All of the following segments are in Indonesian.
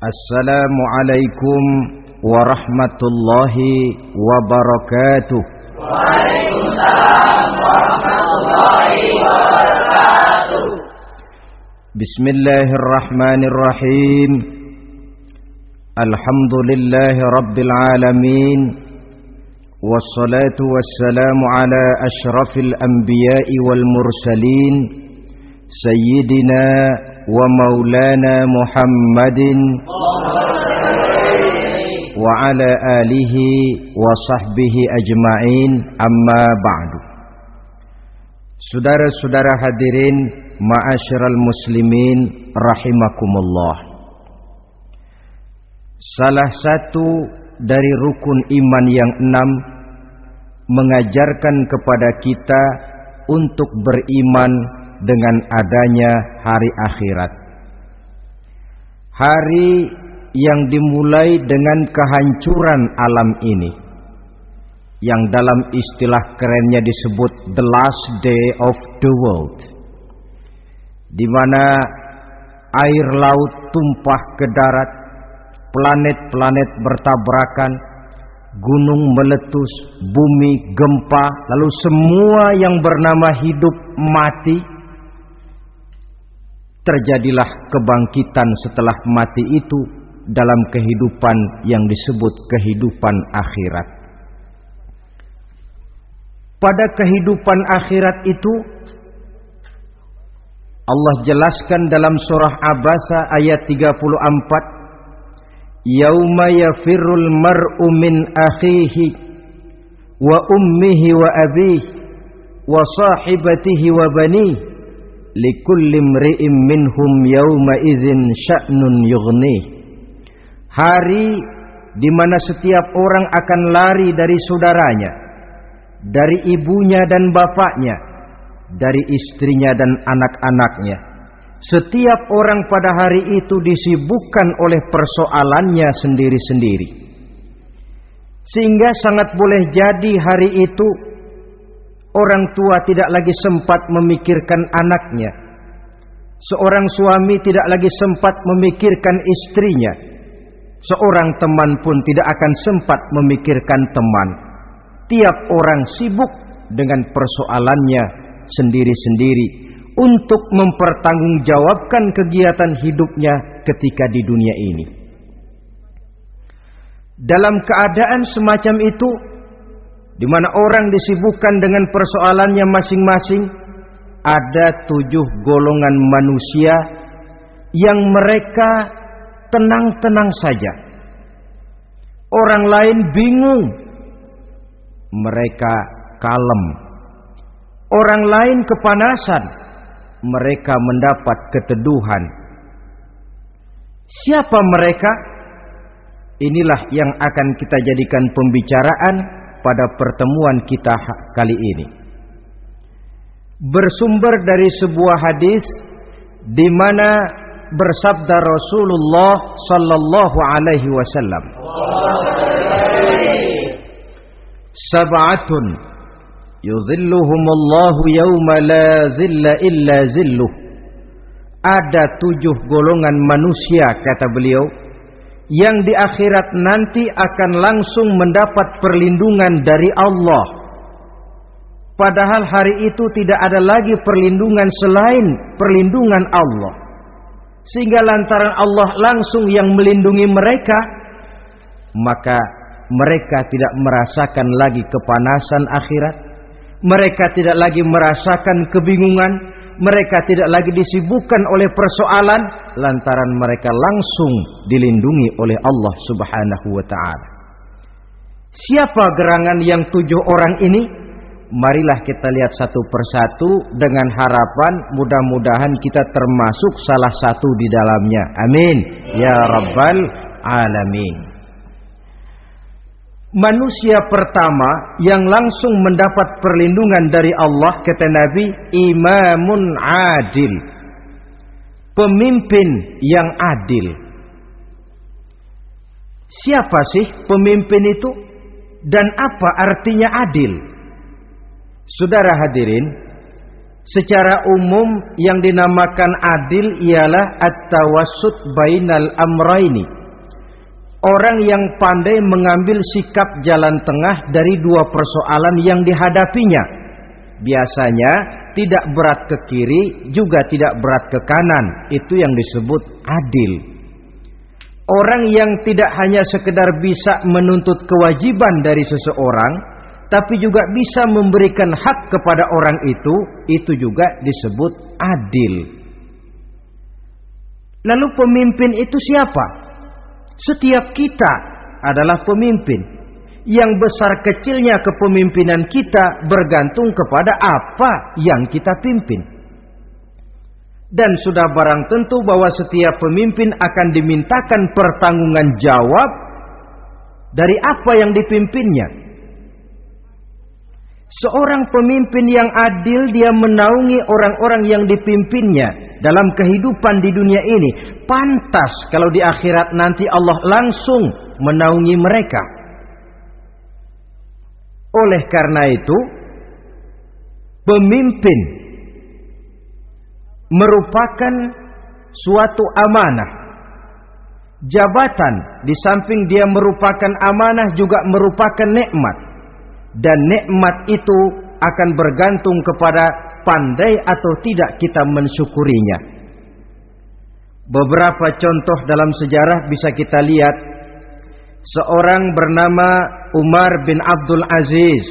Assalamualaikum warahmatullahi wabarakatuh. Waalaikumsalam warahmatullahi wabarakatuh. Bismillahirrahmanirrahim. Alhamdulillahi rabbil alamin. Wassalatu wassalamu ala ashrafil anbiya'i wal mursalin, Sayyidina wa maulana Muhammadin wa ala alihi wa sahbihi ajma'in, amma ba'du. Saudara-saudara hadirin, ma'asyiral muslimin rahimakumullah. Salah satu dari rukun iman yang 6 mengajarkan kepada kita untuk beriman dengan adanya hari akhirat. Hari yang dimulai dengan kehancuran alam ini, yang dalam istilah kerennya disebut the last day of the world, di mana air laut tumpah ke darat, planet-planet bertabrakan, gunung meletus, bumi gempa, lalu semua yang bernama hidup mati. Terjadilah kebangkitan setelah mati itu dalam kehidupan yang disebut kehidupan akhirat. Pada kehidupan akhirat itu Allah jelaskan dalam surah Abasa ayat 34, Yauma yafirrul mar'u min akhihi wa ummihi wa abihi wa sahibatihi wa banihi likulli imri'in minhum yauma idzin sya'nun yughnih. Hari di mana setiap orang akan lari dari saudaranya, dari ibunya dan bapaknya, dari istrinya dan anak-anaknya. Setiap orang pada hari itu disibukkan oleh persoalannya sendiri-sendiri. Sehingga sangat boleh jadi hari itu orang tua tidak lagi sempat memikirkan anaknya. Seorang suami tidak lagi sempat memikirkan istrinya. Seorang teman pun tidak akan sempat memikirkan teman. Tiap orang sibuk dengan persoalannya sendiri-sendiri untuk mempertanggungjawabkan kegiatan hidupnya ketika di dunia ini. Dalam keadaan semacam itu, di mana orang disibukkan dengan persoalannya masing-masing, ada 7 golongan manusia yang mereka tenang-tenang saja. Orang lain bingung, mereka kalem. Orang lain kepanasan, mereka mendapat keteduhan. Siapa mereka? Inilah yang akan kita jadikan pembicaraan pada pertemuan kita kali ini. Bersumber dari sebuah hadis di mana bersabda Rasulullah sallallahu alaihi wasallam, Sab'atun yuzilluhumullahu yawma la zilla illa zilluh. Ada 7 golongan manusia, kata beliau, yang di akhirat nanti akan langsung mendapat perlindungan dari Allah. Padahal hari itu tidak ada lagi perlindungan selain perlindungan Allah. Sehingga lantaran Allah langsung yang melindungi mereka, maka mereka tidak merasakan lagi kepanasan akhirat. Mereka tidak lagi merasakan kebingungan. Mereka tidak lagi disibukkan oleh persoalan, lantaran mereka langsung dilindungi oleh Allah subhanahu wa ta'ala. Siapa gerangan yang 7 orang ini? Marilah kita lihat satu persatu dengan harapan mudah-mudahan kita termasuk salah satu di dalamnya. Amin ya rabbal alamin. Manusia pertama yang langsung mendapat perlindungan dari Allah, kata Nabi, imamun adil, pemimpin yang adil. Siapa sih pemimpin itu dan apa artinya adil? Saudara hadirin, Secara umum yang dinamakan adil ialah at-tawassut bainal amraini. Orang yang pandai mengambil sikap jalan tengah dari dua persoalan yang dihadapinya. Biasanya tidak berat ke kiri, juga tidak berat ke kanan. Itu yang disebut adil. Orang yang tidak hanya sekedar bisa menuntut kewajiban dari seseorang, tapi juga bisa memberikan hak kepada orang itu juga disebut adil. Lalu pemimpin itu siapa? Setiap kita adalah pemimpin. Yang besar kecilnya kepemimpinan kita bergantung kepada apa yang kita pimpin. Dan sudah barang tentu bahwa setiap pemimpin akan dimintakan pertanggunggan jawab dari apa yang dipimpinnya. Seorang pemimpin yang adil, dia menaungi orang-orang yang dipimpinnya dalam kehidupan di dunia ini. Pantas kalau di akhirat nanti Allah langsung menaungi mereka. Oleh karena itu, pemimpin merupakan suatu amanah. Jabatan di samping dia merupakan amanah juga merupakan nikmat. Dan nikmat itu akan bergantung kepada pandai atau tidak kita mensyukurinya. Beberapa contoh dalam sejarah bisa kita lihat. Seorang bernama Umar bin Abdul Aziz.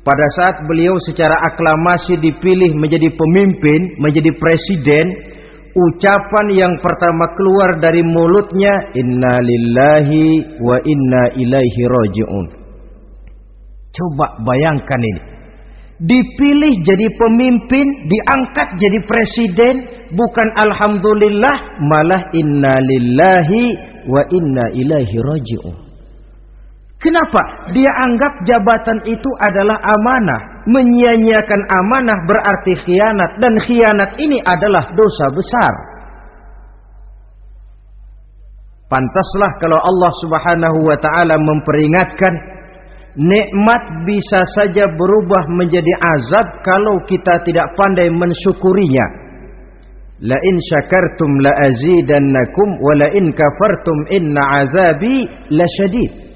Pada saat beliau secara aklamasi dipilih menjadi pemimpin, menjadi presiden, ucapan yang pertama keluar dari mulutnya, inna lillahi wa inna ilaihi raji'un. Coba bayangkan ini. Dipilih jadi pemimpin, diangkat jadi presiden, bukan alhamdulillah, malah inna lillahi wa inna ilaihi raji'un. Kenapa? Dia anggap jabatan itu adalah amanah. Menyia-nyiakan amanah berarti khianat. Dan khianat ini adalah dosa besar. Pantaslah kalau Allah subhanahu wa ta'ala memperingatkan, nikmat bisa saja berubah menjadi azab kalau kita tidak pandai mensyukurinya. La in syakartum la azidannakum wa la in kafartum inna azabi lasyadid.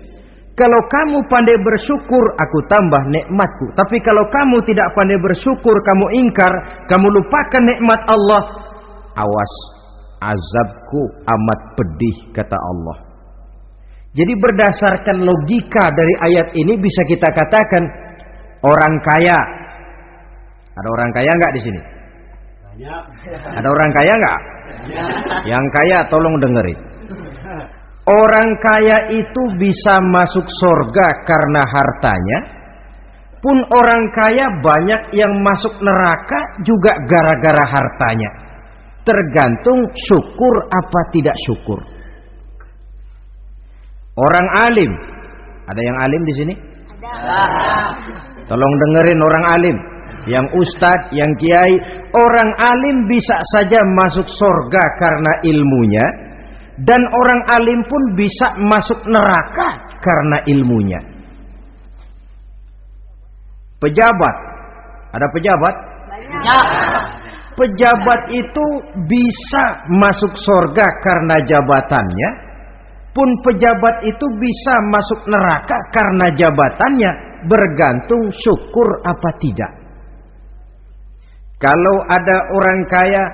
Kalau kamu pandai bersyukur, aku tambah nikmatku. Tapi kalau kamu tidak pandai bersyukur, kamu ingkar, kamu lupakan nikmat Allah, awas, azabku amat pedih, kata Allah. Jadi berdasarkan logika dari ayat ini bisa kita katakan, orang kaya. Ada orang kaya enggak di sini? Ada orang kaya enggak? Yang kaya tolong dengerin. Orang kaya itu bisa masuk surga karena hartanya. Pun orang kaya banyak yang masuk neraka juga gara-gara hartanya. Tergantung syukur apa tidak syukur. Orang alim. Ada yang alim di sini? Ada. Tolong dengerin orang alim. Yang ustadz, yang kiai. Orang alim bisa saja masuk surga karena ilmunya. Dan orang alim pun bisa masuk neraka karena ilmunya. Pejabat. Ada pejabat? Banyak. Pejabat itu bisa masuk surga karena jabatannya. Pun pejabat itu bisa masuk neraka karena jabatannya. Bergantung syukur apa tidak. Kalau ada orang kaya,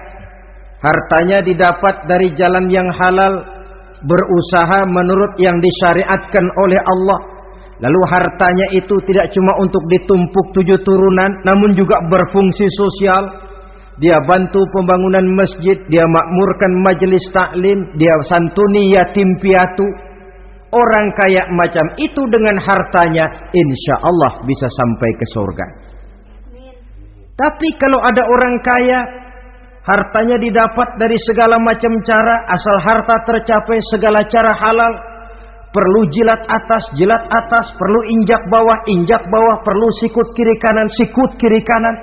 hartanya didapat dari jalan yang halal, berusaha menurut yang disyariatkan oleh Allah. Lalu hartanya itu tidak cuma untuk ditumpuk 7 turunan, namun juga berfungsi sosial. Dia bantu pembangunan masjid, dia makmurkan majelis taklim, dia santuni yatim piatu. Orang kaya macam itu dengan hartanya, insya Allah bisa sampai ke surga. Tapi kalau ada orang kaya, hartanya didapat dari segala macam cara, asal harta tercapai segala cara halal. Perlu jilat atas, perlu injak bawah, perlu sikut kiri kanan.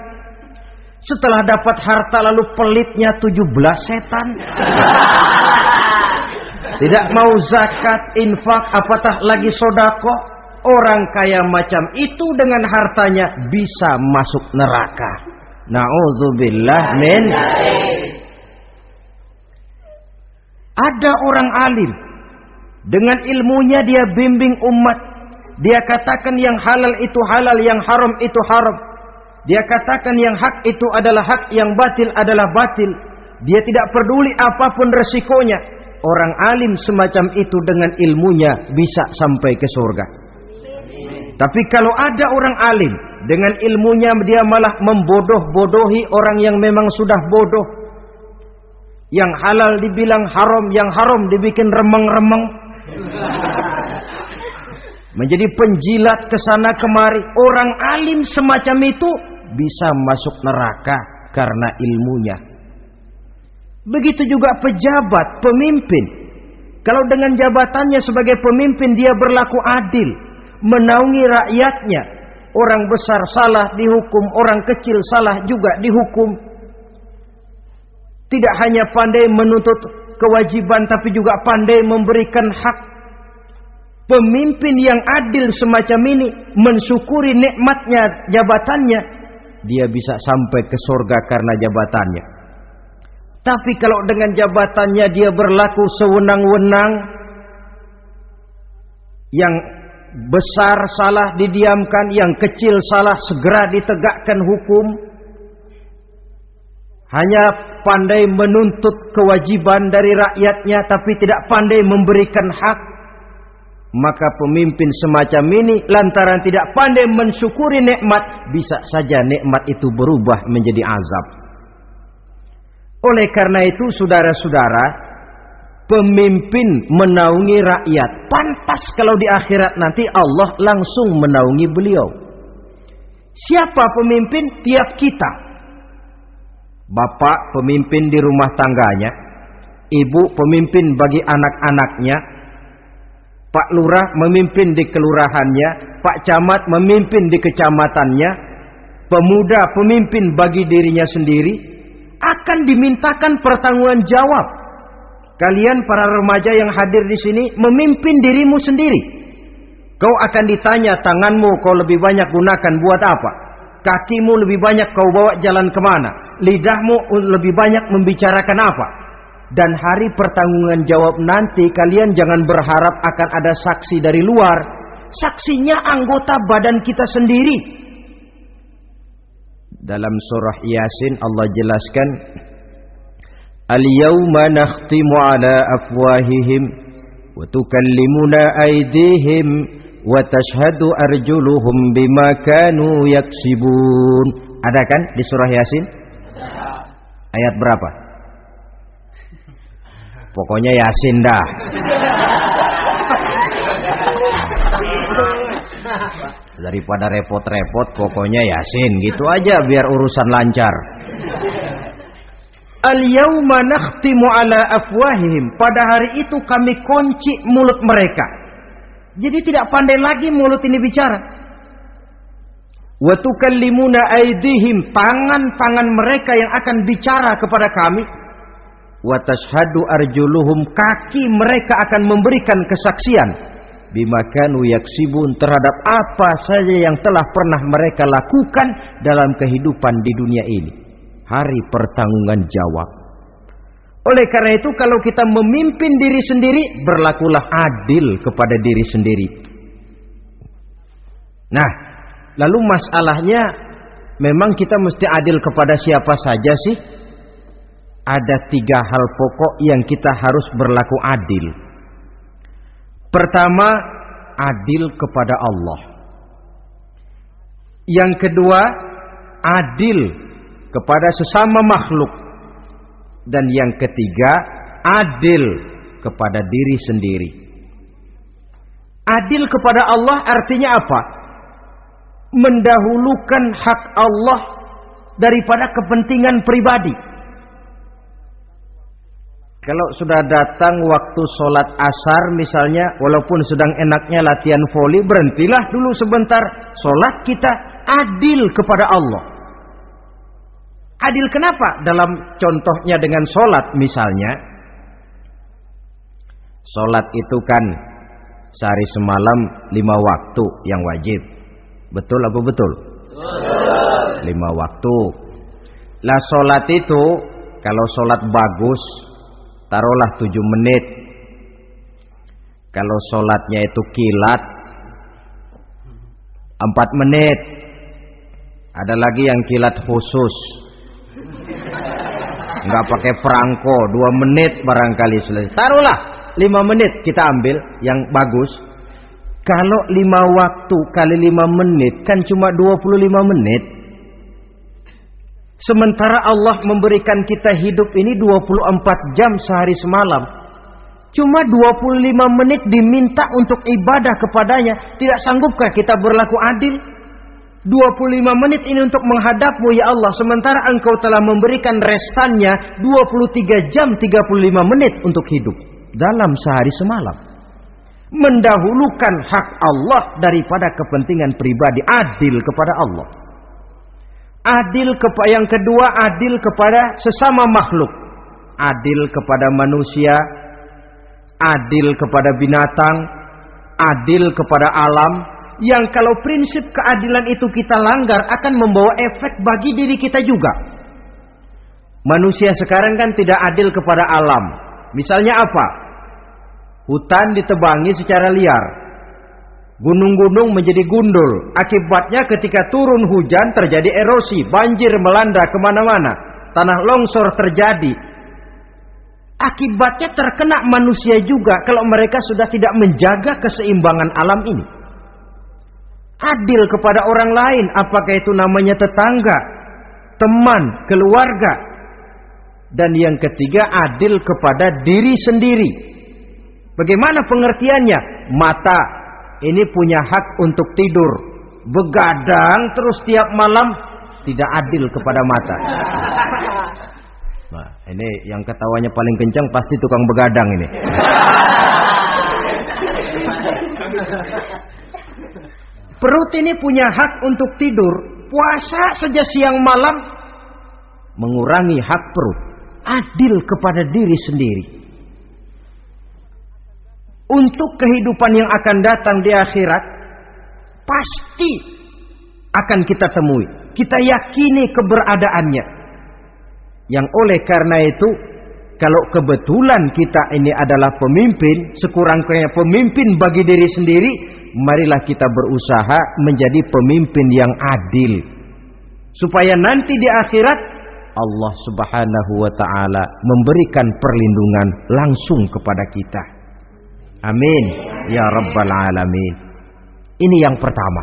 Setelah dapat harta lalu pelitnya 17 setan. Tidak mau zakat, infak, apatah lagi sedekah. Orang kaya macam itu dengan hartanya bisa masuk neraka. Na'udzubillah min. Ada orang alim, dengan ilmunya dia bimbing umat. Dia katakan yang halal itu halal, yang haram itu haram. Dia katakan yang hak itu adalah hak, yang batil adalah batil. Dia tidak peduli apapun resikonya. Orang alim semacam itu dengan ilmunya bisa sampai ke surga. Tapi kalau ada orang alim, dengan ilmunya dia malah membodoh-bodohi orang yang memang sudah bodoh. Yang halal dibilang haram, yang haram dibikin remeng-remeng. Menjadi penjilat kesana kemari. Orang alim semacam itu bisa masuk neraka karena ilmunya. Begitu juga pejabat, pemimpin. Kalau dengan jabatannya sebagai pemimpin dia berlaku adil, menaungi rakyatnya. Orang besar salah dihukum, orang kecil salah juga dihukum. Tidak hanya pandai menuntut kewajiban, tapi juga pandai memberikan hak. Pemimpin yang adil semacam ini mensyukuri nikmatnya jabatannya, dia bisa sampai ke surga karena jabatannya. Tapi kalau dengan jabatannya dia berlaku sewenang-wenang, yang besar salah didiamkan, yang kecil salah segera ditegakkan hukum, hanya pandai menuntut kewajiban dari rakyatnya tapi tidak pandai memberikan hak, maka pemimpin semacam ini lantaran tidak pandai mensyukuri nikmat, bisa saja nikmat itu berubah menjadi azab. Oleh karena itu saudara-saudara, pemimpin menaungi rakyat, pantas kalau di akhirat nanti Allah langsung menaungi beliau. Siapa pemimpin? Tiap kita. Bapak pemimpin di rumah tangganya, ibu pemimpin bagi anak-anaknya, Pak Lurah memimpin di kelurahannya, Pak Camat memimpin di kecamatannya, pemuda pemimpin bagi dirinya sendiri, akan dimintakan pertanggungan jawab. Kalian para remaja yang hadir di sini memimpin dirimu sendiri. Kau akan ditanya, tanganmu kau lebih banyak gunakan buat apa? Kakimu lebih banyak kau bawa jalan kemana? Lidahmu lebih banyak membicarakan apa? Dan hari pertanggungan jawab nanti kalian jangan berharap akan ada saksi dari luar. Saksinya anggota badan kita sendiri. Dalam surah Yasin Allah jelaskan, Al-yawma nakhtimu ala afwahihim wa tukallimuna aydihim wa tashhadu arjuluhum bima kanu yaksibun. Ada kan di surah Yasin? Ayat berapa? Pokoknya Yasin dah. Daripada repot-repot, pokoknya Yasin gitu aja biar urusan lancar. Al-yawma nakhtimu ala afwahihim. Pada hari itu kami kunci mulut mereka. Jadi tidak pandai lagi mulut ini bicara. Wa tukallimuna aydihim, tangan-tangan mereka yang akan bicara kepada kami. Wa tashhadu arjuluhum, kaki mereka akan memberikan kesaksian bima kanu yaksibun, terhadap apa saja yang telah pernah mereka lakukan dalam kehidupan di dunia ini. Hari pertanggungan jawab. Oleh karena itu kalau kita memimpin diri sendiri, berlakulah adil kepada diri sendiri. Nah, lalu masalahnya, memang kita mesti adil kepada siapa saja sih? Ada 3 hal pokok yang kita harus berlaku adil. Pertama, adil kepada Allah. Yang kedua, adil kepada sesama makhluk. Dan yang ketiga, adil kepada diri sendiri. Adil kepada Allah artinya apa? Mendahulukan hak Allah daripada kepentingan pribadi. Kalau sudah datang waktu sholat asar misalnya, walaupun sedang enaknya latihan voli, berhentilah dulu sebentar. Sholat kita adil kepada Allah. Adil kenapa? Dalam contohnya dengan sholat misalnya. Sholat itu kan sehari semalam 5 waktu yang wajib. Betul apa betul? Betul. 5 waktu. Lah sholat itu, kalau sholat bagus, taruhlah 7 menit. Kalau sholatnya itu kilat, 4 menit. Ada lagi yang kilat khusus, nggak pakai perangko, 2 menit barangkali selesai. Taruhlah 5 menit kita ambil yang bagus. Kalau 5 waktu kali 5 menit kan cuma 25 menit. Sementara Allah memberikan kita hidup ini 24 jam sehari semalam. Cuma 25 menit diminta untuk ibadah kepadanya. Tidak sanggupkah kita berlaku adil? 25 menit ini untuk menghadapmu ya Allah. Sementara engkau telah memberikan restannya 23 jam 35 menit untuk hidup dalam sehari semalam. Mendahulukan hak Allah daripada kepentingan pribadi. Adil kepada Allah. Adil kepada yang kedua, adil kepada sesama makhluk. Adil kepada manusia, adil kepada binatang, adil kepada alam. Yang kalau prinsip keadilan itu kita langgar akan membawa efek bagi diri kita juga. Manusia sekarang kan tidak adil kepada alam. Misalnya apa? Hutan ditebangi secara liar. Gunung-gunung menjadi gundul. Akibatnya ketika turun hujan terjadi erosi, banjir melanda kemana-mana, tanah longsor terjadi. Akibatnya terkena manusia juga kalau mereka sudah tidak menjaga keseimbangan alam ini. Adil kepada orang lain, apakah itu namanya tetangga, teman, keluarga. Dan yang ketiga, adil kepada diri sendiri. Bagaimana pengertiannya? Mata ini punya hak untuk tidur. Begadang terus tiap malam, tidak adil kepada mata. Nah, ini yang ketawanya paling kencang pasti tukang begadang ini. Perut ini punya hak untuk tidur. Puasa saja siang malam mengurangi hak perut. Adil kepada diri sendiri. Untuk kehidupan yang akan datang di akhirat, pasti akan kita temui. Kita yakini keberadaannya. Yang oleh karena itu, kalau kebetulan kita ini adalah pemimpin, sekurang-kurangnya pemimpin bagi diri sendiri, marilah kita berusaha menjadi pemimpin yang adil. Supaya nanti di akhirat, Allah Subhanahu wa ta'ala memberikan perlindungan langsung kepada kita. Amin ya rabbal alamin. Ini yang pertama.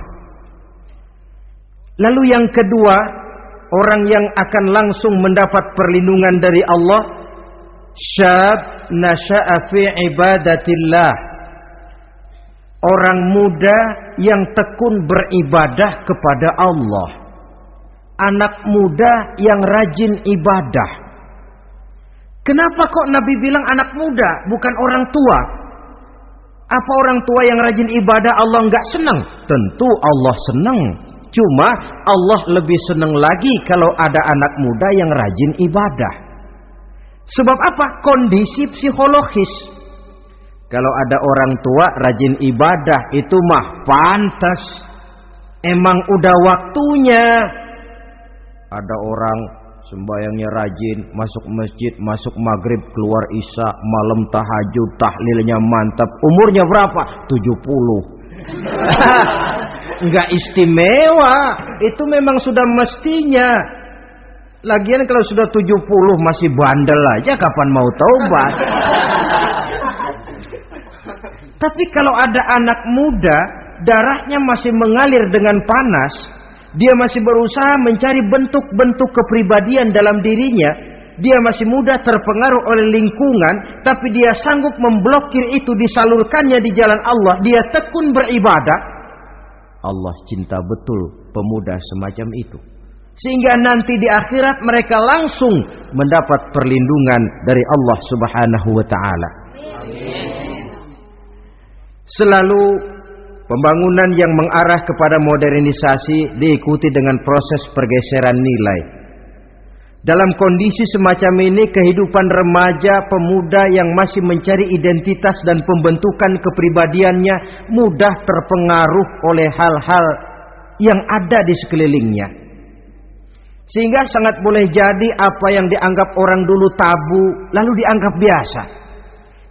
Lalu yang kedua, orang yang akan langsung mendapat perlindungan dari Allah, syab nasha'a fi ibadatillah. Orang muda yang tekun beribadah kepada Allah. Anak muda yang rajin ibadah. Kenapa kok Nabi bilang anak muda, bukan orang tua? Apa orang tua yang rajin ibadah Allah enggak senang? Tentu Allah senang. Cuma Allah lebih senang lagi kalau ada anak muda yang rajin ibadah. Sebab apa? Kondisi psikologis. Kalau ada orang tua rajin ibadah, itu mah pantas. Emang udah waktunya. Ada orang sembayangnya rajin, masuk masjid, masuk maghrib, keluar isya, malam tahajud, tahlilnya mantap. Umurnya berapa? 70. Enggak istimewa. Itu memang sudah mestinya. Lagian kalau sudah 70 masih bandel aja, kapan mau taubat? Tapi kalau ada anak muda, darahnya masih mengalir dengan panas, dia masih berusaha mencari bentuk-bentuk kepribadian dalam dirinya. Dia masih mudah terpengaruh oleh lingkungan, tapi dia sanggup memblokir itu, disalurkannya di jalan Allah. Dia tekun beribadah. Allah cinta betul pemuda semacam itu. Sehingga nanti di akhirat mereka langsung mendapat perlindungan dari Allah Subhanahu wa ta'ala. Selalu pembangunan yang mengarah kepada modernisasi diikuti dengan proses pergeseran nilai. Dalam kondisi semacam ini, kehidupan remaja pemuda yang masih mencari identitas dan pembentukan kepribadiannya mudah terpengaruh oleh hal-hal yang ada di sekelilingnya. Sehingga sangat boleh jadi apa yang dianggap orang dulu tabu lalu dianggap biasa.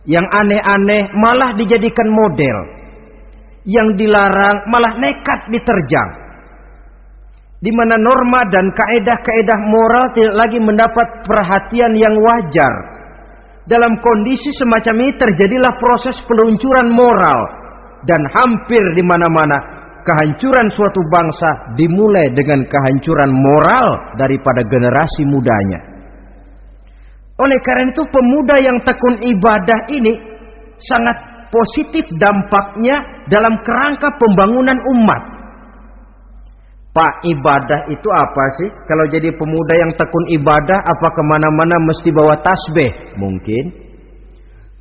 Yang aneh-aneh malah dijadikan model. Yang dilarang malah nekat diterjang. Di mana norma dan kaedah-kaedah moral tidak lagi mendapat perhatian yang wajar. Dalam kondisi semacam ini terjadilah proses peluncuran moral. Dan hampir di mana-mana kehancuran suatu bangsa dimulai dengan kehancuran moral daripada generasi mudanya. Oleh karena itu pemuda yang tekun ibadah ini sangat positif dampaknya dalam kerangka pembangunan umat. Pak, ibadah itu apa sih? Kalau jadi pemuda yang tekun ibadah, apa kemana-mana mesti bawa tasbih? Mungkin.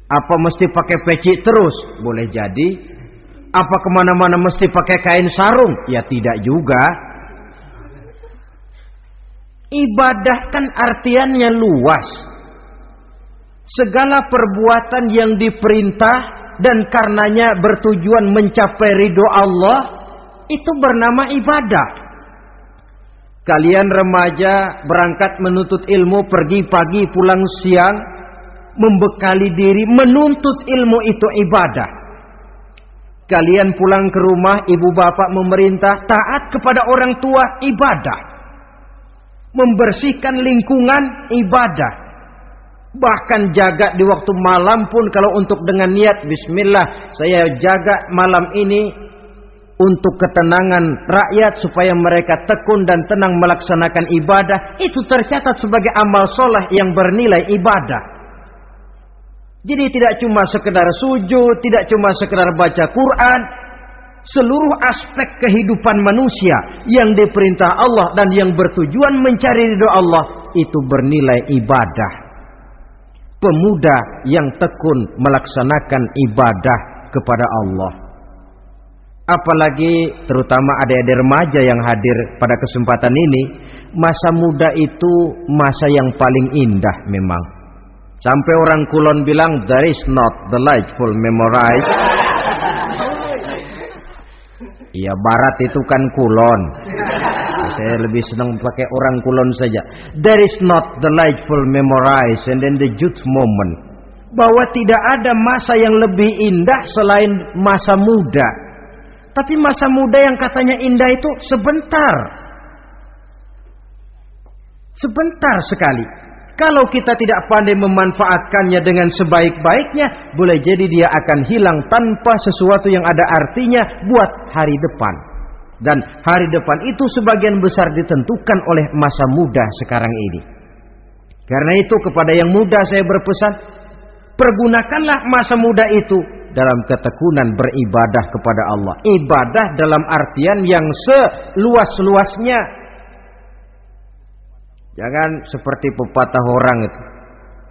Apa mesti pakai peci terus? Boleh jadi. Apa kemana-mana mesti pakai kain sarung? Ya tidak juga. Ibadah kan artiannya luas. Segala perbuatan yang diperintah dan karenanya bertujuan mencapai ridho Allah, itu bernama ibadah. Kalian remaja berangkat menuntut ilmu, pergi pagi pulang siang, membekali diri menuntut ilmu, itu ibadah. Kalian pulang ke rumah, ibu bapak memerintah taat kepada orang tua, ibadah. Membersihkan lingkungan, ibadah. Bahkan jaga di waktu malam pun kalau untuk dengan niat bismillah, saya jaga malam ini untuk ketenangan rakyat supaya mereka tekun dan tenang melaksanakan ibadah, itu tercatat sebagai amal soleh yang bernilai ibadah. Jadi tidak cuma sekedar sujud, tidak cuma sekedar baca Quran, seluruh aspek kehidupan manusia yang diperintah Allah dan yang bertujuan mencari ridho Allah itu bernilai ibadah. Pemuda yang tekun melaksanakan ibadah kepada Allah. Apalagi terutama adik-adik remaja yang hadir pada kesempatan ini, masa muda itu masa yang paling indah memang. Sampai orang Kulon bilang, there is not delightful memorize. Iya, Barat itu kan Kulon. Saya lebih senang pakai orang Kulon saja. There is not delightful memorize and then the youth moment. Bahwa tidak ada masa yang lebih indah selain masa muda. Tapi masa muda yang katanya indah itu sebentar. Sebentar sekali. Kalau kita tidak pandai memanfaatkannya dengan sebaik-baiknya, boleh jadi dia akan hilang tanpa sesuatu yang ada artinya buat hari depan. Dan hari depan itu sebagian besar ditentukan oleh masa muda sekarang ini. Karena itu kepada yang muda saya berpesan, pergunakanlah masa muda itu dalam ketekunan beribadah kepada Allah. Ibadah dalam artian yang seluas-luasnya. Jangan seperti pepatah orang itu.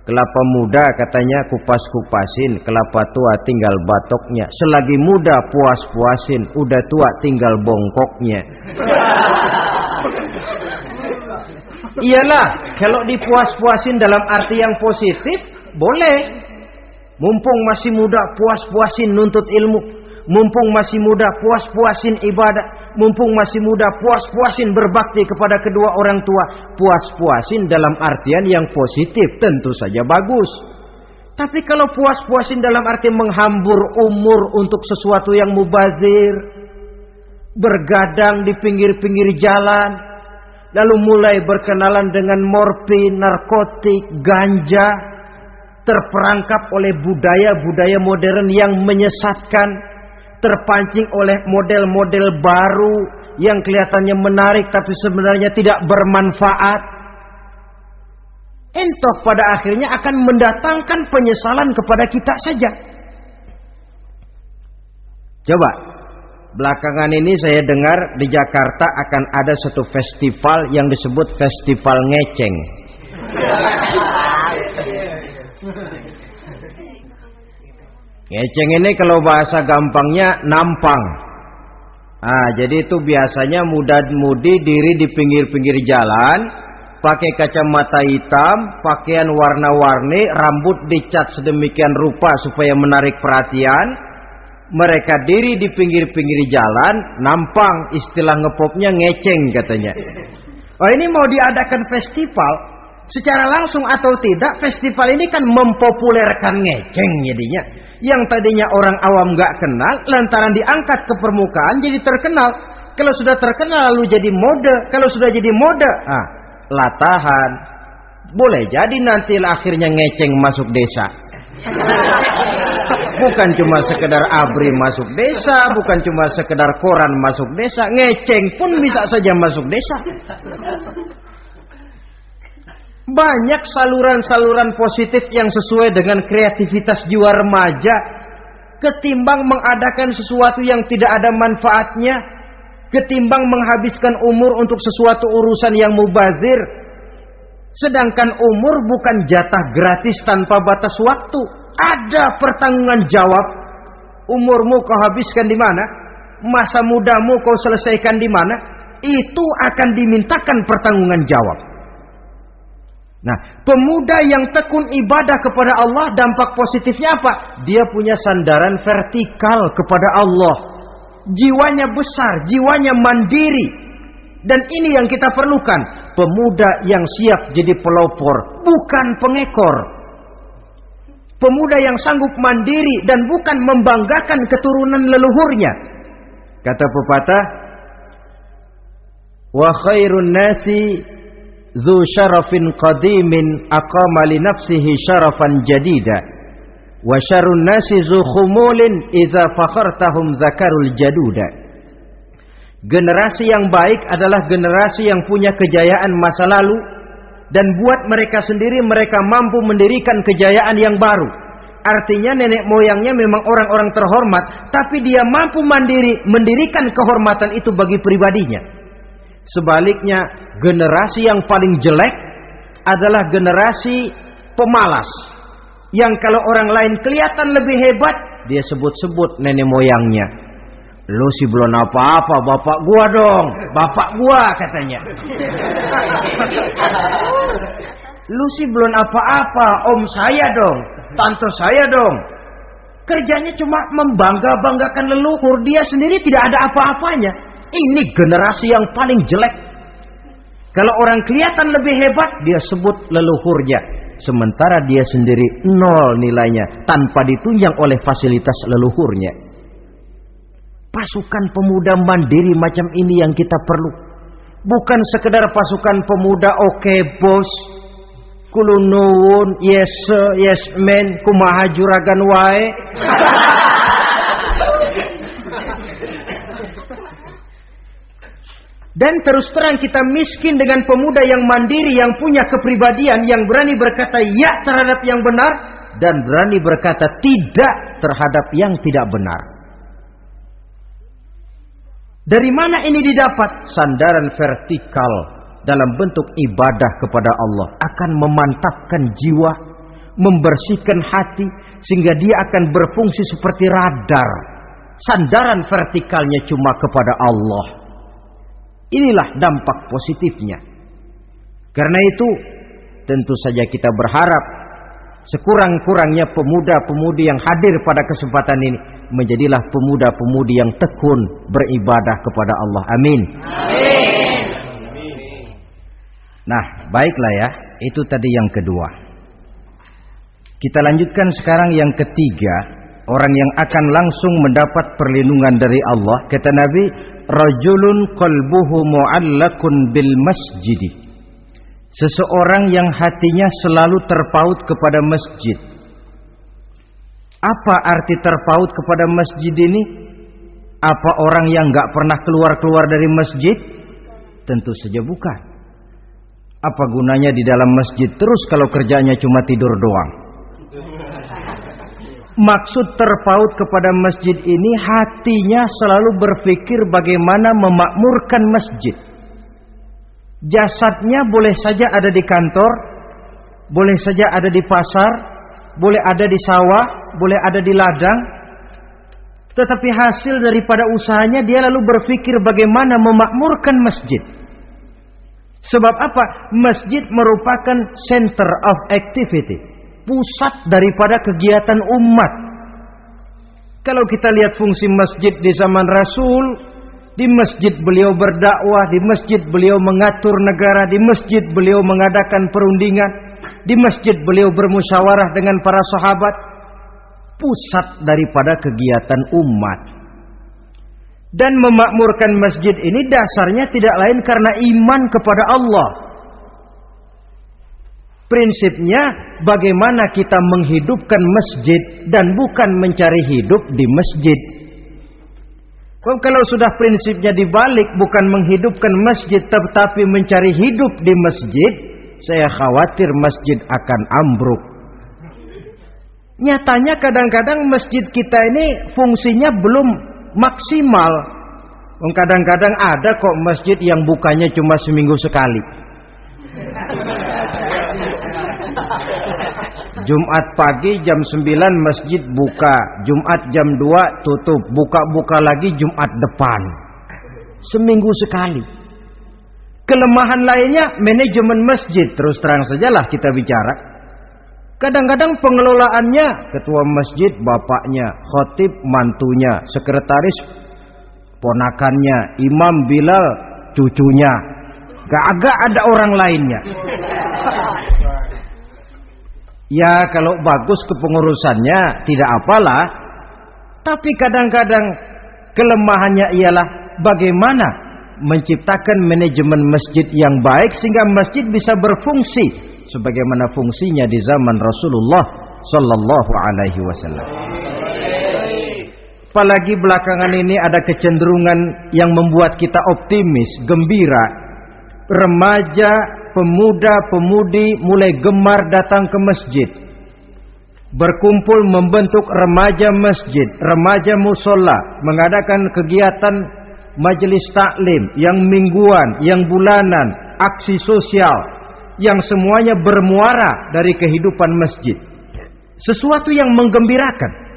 Kelapa muda katanya kupas-kupasin, kelapa tua tinggal batoknya. Selagi muda puas-puasin, udah tua tinggal bongkoknya. Iyalah, kalau dipuas-puasin dalam arti yang positif, boleh. Mumpung masih muda, puas-puasin nuntut ilmu. Mumpung masih muda, puas-puasin ibadah. Mumpung masih muda, puas-puasin berbakti kepada kedua orang tua. Puas-puasin dalam artian yang positif, tentu saja bagus. Tapi kalau puas-puasin dalam arti menghambur umur untuk sesuatu yang mubazir, bergadang di pinggir-pinggir jalan, lalu mulai berkenalan dengan morfin, narkotik, ganja, terperangkap oleh budaya-budaya modern yang menyesatkan, terpancing oleh model-model baru yang kelihatannya menarik tapi sebenarnya tidak bermanfaat. Entah pada akhirnya akan mendatangkan penyesalan kepada kita saja. Coba, belakangan ini saya dengar di Jakarta akan ada satu festival yang disebut Festival Ngeceng. Ngeceng ini kalau bahasa gampangnya nampang. Jadi itu biasanya muda-mudi diri di pinggir-pinggir jalan, pakai kacamata hitam, pakaian warna-warni, rambut dicat sedemikian rupa supaya menarik perhatian. Mereka diri di pinggir-pinggir jalan, nampang, istilah ngepopnya ngeceng katanya. Oh, ini mau diadakan festival, secara langsung atau tidak, festival ini kan mempopulerkan ngeceng jadinya. Yang tadinya orang awam gak kenal, lantaran diangkat ke permukaan jadi terkenal. Kalau sudah terkenal lalu jadi mode. Kalau sudah jadi mode, latahan. Boleh jadi nanti akhirnya ngeceng masuk desa. Bukan cuma sekedar ABRI masuk desa, bukan cuma sekedar koran masuk desa, ngeceng pun bisa saja masuk desa. Banyak saluran-saluran positif yang sesuai dengan kreativitas jiwa remaja, ketimbang mengadakan sesuatu yang tidak ada manfaatnya, ketimbang menghabiskan umur untuk sesuatu urusan yang mubazir. Sedangkan umur bukan jatah gratis tanpa batas waktu. Ada pertanggungan jawab. Umurmu kau habiskan di mana? Masa mudamu kau selesaikan di mana? Itu akan dimintakan pertanggungan jawab. Nah, pemuda yang tekun ibadah kepada Allah, dampak positifnya apa? Dia punya sandaran vertikal kepada Allah. Jiwanya besar, jiwanya mandiri. Dan ini yang kita perlukan. Pemuda yang siap jadi pelopor, bukan pengekor. Pemuda yang sanggup mandiri dan bukan membanggakan keturunan leluhurnya. Kata pepatah, wa khairun nasi dzu syarafin qadimin aqama li nafsihi syarafan jadida wa syarrun nasi dzu khumulin idza fakhartahum zakarul jaduda. Generasi yang baik adalah generasi yang punya kejayaan masa lalu, dan buat mereka sendiri mereka mampu mendirikan kejayaan yang baru. Artinya nenek moyangnya memang orang-orang terhormat, tapi dia mampu mandiri mendirikan kehormatan itu bagi pribadinya. Sebaliknya, generasi yang paling jelek adalah generasi pemalas, yang kalau orang lain kelihatan lebih hebat, dia sebut-sebut nenek moyangnya. Lu sih belum apa-apa, bapak gua dong. Bapak gua katanya. Lu sih belum apa-apa, om saya dong. Tante saya dong. Kerjanya cuma membangga-banggakan leluhur. Dia sendiri tidak ada apa-apanya. Ini generasi yang paling jelek. Kalau orang kelihatan lebih hebat, dia sebut leluhurnya. Sementara dia sendiri nol nilainya, tanpa ditunjang oleh fasilitas leluhurnya. Pasukan pemuda mandiri macam ini yang kita perlu. Bukan sekedar pasukan pemuda oke bos, kulunuwun, yes sir, yes man, kumaha juragan wae. Dan terus terang kita miskin dengan pemuda yang mandiri, yang punya kepribadian, yang berani berkata ya terhadap yang benar dan berani berkata tidak terhadap yang tidak benar. Dari mana ini didapat? Sandaran vertikal dalam bentuk ibadah kepada Allah akan memantapkan jiwa, membersihkan hati, sehingga dia akan berfungsi seperti radar. Sandaran vertikalnya cuma kepada Allah. Inilah dampak positifnya. Karena itu tentu saja kita berharap sekurang-kurangnya pemuda-pemudi yang hadir pada kesempatan ini menjadilah pemuda-pemudi yang tekun beribadah kepada Allah. Amin. Amin. Nah, baiklah ya. Itu tadi yang kedua. Kita lanjutkan sekarang yang ketiga. Orang yang akan langsung mendapat perlindungan dari Allah. Kata Nabi, rajulun qalbuhu mu'allakun bil masjidi. Seseorang yang hatinya selalu terpaut kepada masjid. Apa arti terpaut kepada masjid ini? Apa orang yang gak pernah keluar-keluar dari masjid? Tentu saja bukan. Apa gunanya di dalam masjid terus kalau kerjanya cuma tidur doang? Maksud terpaut kepada masjid ini, hatinya selalu berpikir bagaimana memakmurkan masjid. Jasadnya boleh saja ada di kantor, boleh saja ada di pasar, boleh ada di sawah, boleh ada di ladang. Tetapi hasil daripada usahanya dia lalu berpikir bagaimana memakmurkan masjid. Sebab apa? Masjid merupakan center of activity, pusat daripada kegiatan umat. Kalau kita lihat fungsi masjid di zaman Rasul, Di masjid beliau berdakwah, di masjid beliau mengatur negara, di masjid beliau mengadakan perundingan, di masjid beliau bermusyawarah dengan para sahabat. Pusat daripada kegiatan umat. Dan memakmurkan masjid ini dasarnya tidak lain karena iman kepada Allah. Prinsipnya bagaimana kita menghidupkan masjid dan bukan mencari hidup di masjid. Kalau sudah prinsipnya dibalik, bukan menghidupkan masjid tetapi mencari hidup di masjid, saya khawatir masjid akan ambruk. Nyatanya kadang-kadang masjid kita ini fungsinya belum maksimal. Kadang-kadang ada kok masjid yang bukanya cuma seminggu sekali. Jumat pagi jam 9 masjid buka, Jumat jam 2 tutup, buka-buka lagi Jumat depan. Seminggu sekali. Kelemahan lainnya manajemen masjid, terus terang sajalah kita bicara. Kadang-kadang pengelolaannya ketua masjid bapaknya, khatib mantunya, sekretaris ponakannya, imam Bilal cucunya. Gak ada orang lainnya. Ya kalau bagus kepengurusannya tidak apalah. Tapi kadang-kadang kelemahannya ialah bagaimana menciptakan manajemen masjid yang baik sehingga masjid bisa berfungsi sebagaimana fungsinya di zaman Rasulullah sallallahu alaihi wasallam. Apalagi belakangan ini ada kecenderungan yang membuat kita optimis, gembira. Remaja, pemuda-pemudi mulai gemar datang ke masjid. Berkumpul membentuk remaja masjid, remaja musola, mengadakan kegiatan majelis taklim yang mingguan, yang bulanan, aksi sosial, yang semuanya bermuara dari kehidupan masjid. Sesuatu yang menggembirakan.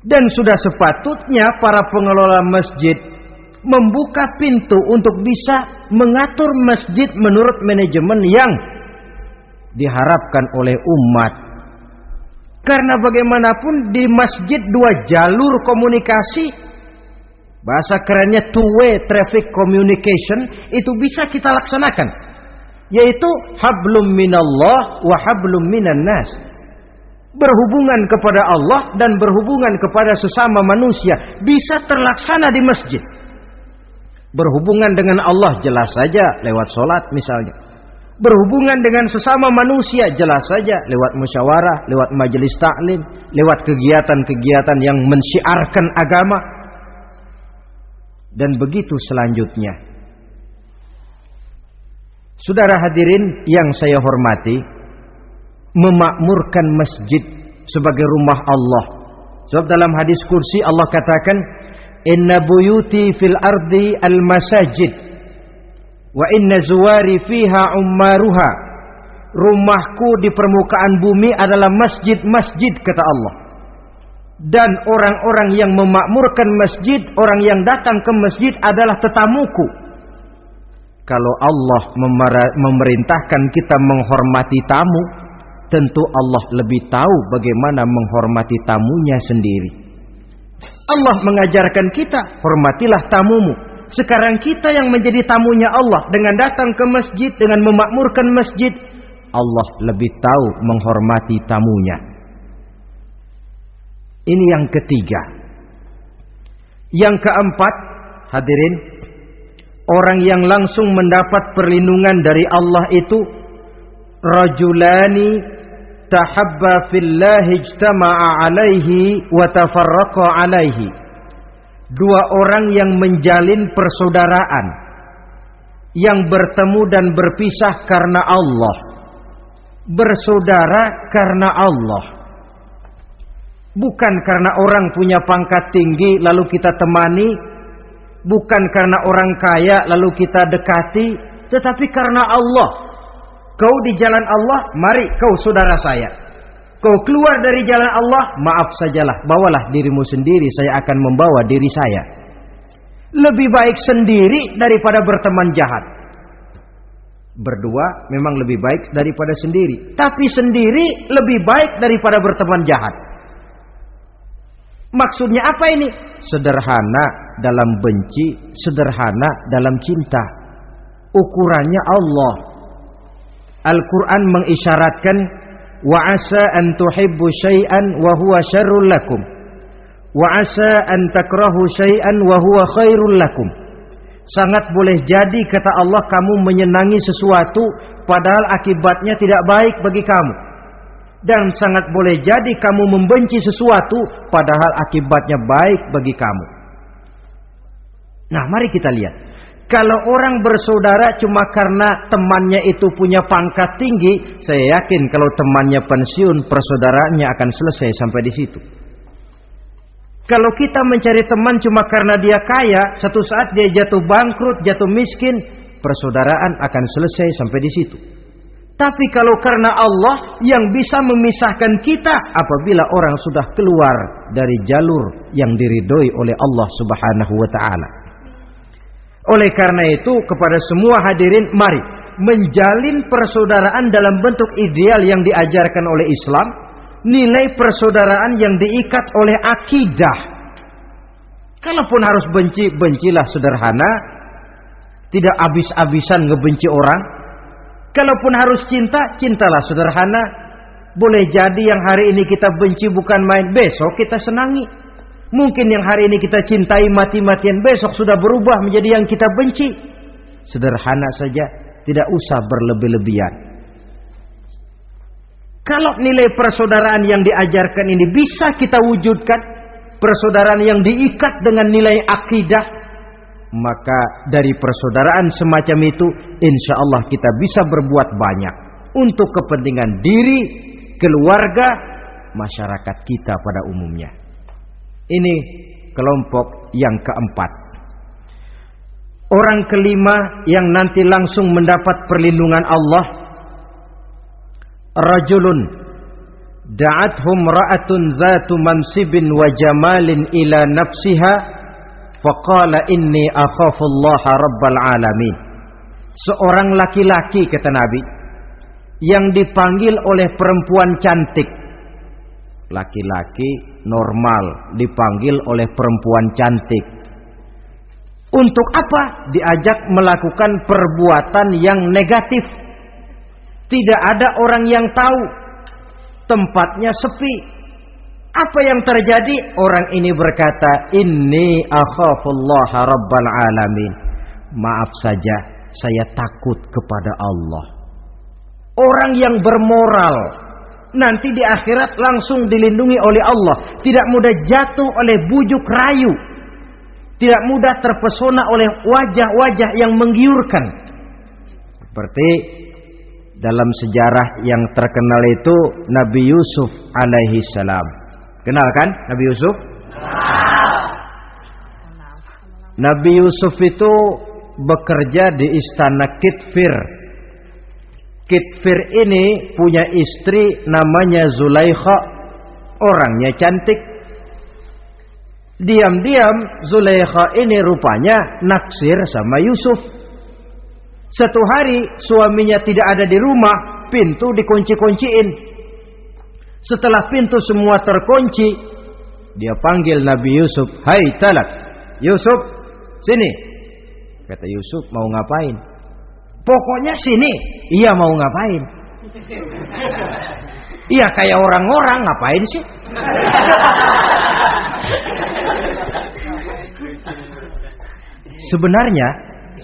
Dan sudah sepatutnya para pengelola masjid membuka pintu untuk bisa mengatur masjid menurut manajemen yang diharapkan oleh umat. Karena bagaimanapun di masjid dua jalur komunikasi, bahasa kerennya two-way traffic communication, itu bisa kita laksanakan. Yaitu hablum minallah wa hablum minan nas. Berhubungan kepada Allah dan berhubungan kepada sesama manusia bisa terlaksana di masjid. Berhubungan dengan Allah jelas saja lewat sholat misalnya. Berhubungan dengan sesama manusia jelas saja lewat musyawarah, lewat majelis taklim, lewat kegiatan-kegiatan yang mensyiarkan agama. Dan begitu selanjutnya. Saudara hadirin yang saya hormati, memakmurkan masjid sebagai rumah Allah. Sebab dalam hadis kursi Allah katakan, inna buyuti fil ardi al masajid wa inna zuwari fiha ummaruha. Rumahku di permukaan bumi adalah masjid-masjid, kata Allah. Dan orang-orang yang memakmurkan masjid, orang yang datang ke masjid adalah tetamuku. Kalau Allah memerintahkan kita menghormati tamu, tentu Allah lebih tahu bagaimana menghormati tamunya sendiri. Allah mengajarkan kita, hormatilah tamumu. Sekarang kita yang menjadi tamunya Allah dengan datang ke masjid, dengan memakmurkan masjid, Allah lebih tahu menghormati tamunya. Ini yang ketiga. Yang keempat, hadirin, orang yang langsung mendapat perlindungan dari Allah itu rajulani tahabba fillahi ijtama'a alaihi wa tafarraqa alaihi. Dua orang yang menjalin persaudaraan, yang bertemu dan berpisah karena Allah, bersaudara karena Allah, bukan karena orang punya pangkat tinggi lalu kita temani, bukan karena orang kaya lalu kita dekati, tetapi karena Allah. Kau di jalan Allah, mari kau saudara saya. Kau keluar dari jalan Allah, maaf sajalah, bawalah dirimu sendiri, saya akan membawa diri saya. Lebih baik sendiri daripada berteman jahat. Berdua memang lebih baik daripada sendiri, tapi sendiri lebih baik daripada berteman jahat. Maksudnya apa ini? Sederhana. dalam benci, sederhana dalam cinta. Ukurannya Allah. Al-Quran mengisyaratkan, wa asa an tuhibbu syai'an wa huwa syarrul lakum, wa asa an takrahu syai'an wa huwa khairul lakum. Sangat boleh jadi, kata Allah, kamu menyenangi sesuatu padahal akibatnya tidak baik bagi kamu. Dan sangat boleh jadi kamu membenci sesuatu padahal akibatnya baik bagi kamu. Nah, mari kita lihat. Kalau orang bersaudara cuma karena temannya itu punya pangkat tinggi, saya yakin kalau temannya pensiun, persaudaraannya akan selesai sampai di situ. Kalau kita mencari teman cuma karena dia kaya, satu saat dia jatuh bangkrut, jatuh miskin, persaudaraan akan selesai sampai di situ. Tapi kalau karena Allah yang bisa memisahkan kita apabila orang sudah keluar dari jalur yang diridhoi oleh Allah Subhanahu wa taala. Oleh karena itu, kepada semua hadirin, mari menjalin persaudaraan dalam bentuk ideal yang diajarkan oleh Islam, nilai persaudaraan yang diikat oleh akidah. Kalaupun harus benci, bencilah sederhana, tidak habis-habisan ngebenci orang. Kalaupun harus cinta, cintalah sederhana. Boleh jadi yang hari ini kita benci bukan main, besok kita senangi. Mungkin yang hari ini kita cintai mati-matian, besok sudah berubah menjadi yang kita benci. Sederhana saja, tidak usah berlebih-lebihan. Kalau nilai persaudaraan yang diajarkan ini bisa kita wujudkan, persaudaraan yang diikat dengan nilai akidah, maka dari persaudaraan semacam itu, insya Allah kita bisa berbuat banyak untuk kepentingan diri, keluarga, masyarakat kita pada umumnya. Ini kelompok yang keempat. Orang kelima yang nanti langsung mendapat perlindungan Allah, rajulun da'athum ra'atun zatu mansibin wa jamalin ila nafsiha faqala inni akhafullaha rabbal alamin. Seorang laki-laki, kata Nabi, yang dipanggil oleh perempuan cantik. Laki-laki normal dipanggil oleh perempuan cantik. Untuk apa? Diajak melakukan perbuatan yang negatif. Tidak ada orang yang tahu. Tempatnya sepi. Apa yang terjadi? Orang ini berkata, inni akhafullaha rabbal alamin. Maaf saja, saya takut kepada Allah. Orang yang bermoral nanti di akhirat langsung dilindungi oleh Allah. Tidak mudah jatuh oleh bujuk rayu. Tidak mudah terpesona oleh wajah-wajah yang menggiurkan. Seperti dalam sejarah yang terkenal itu Nabi Yusuf alaihi salam. Kenal kan Nabi Yusuf? Nabi Yusuf itu bekerja di istana Kitfir. Kitfir ini punya istri namanya Zulaikha. Orangnya cantik. Diam-diam Zulaikha ini rupanya naksir sama Yusuf. Satu hari suaminya tidak ada di rumah, pintu dikunci-kunciin. Setelah pintu semua terkunci, dia panggil Nabi Yusuf, "Hai Talak, Yusuf, sini." Kata Yusuf, "Mau ngapain?" "Pokoknya sini." "Iya, mau ngapain?" "Iya, kayak orang-orang, ngapain sih?"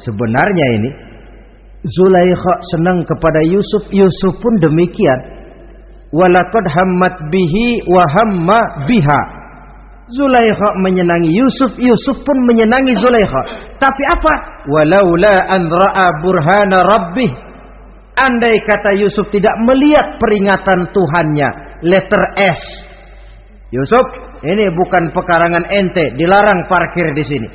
Sebenarnya ini Zulaikha senang kepada Yusuf, Yusuf pun demikian. Walaqad hammat bihi wa hamma biha. Zulaikha menyenangi Yusuf, Yusuf pun menyenangi Zulaikha. Tapi apa? Walaula an ra'a burhana rabbih. Andai kata Yusuf tidak melihat peringatan Tuhannya, letter S. Yusuf, ini bukan pekarangan ente, dilarang parkir di sini.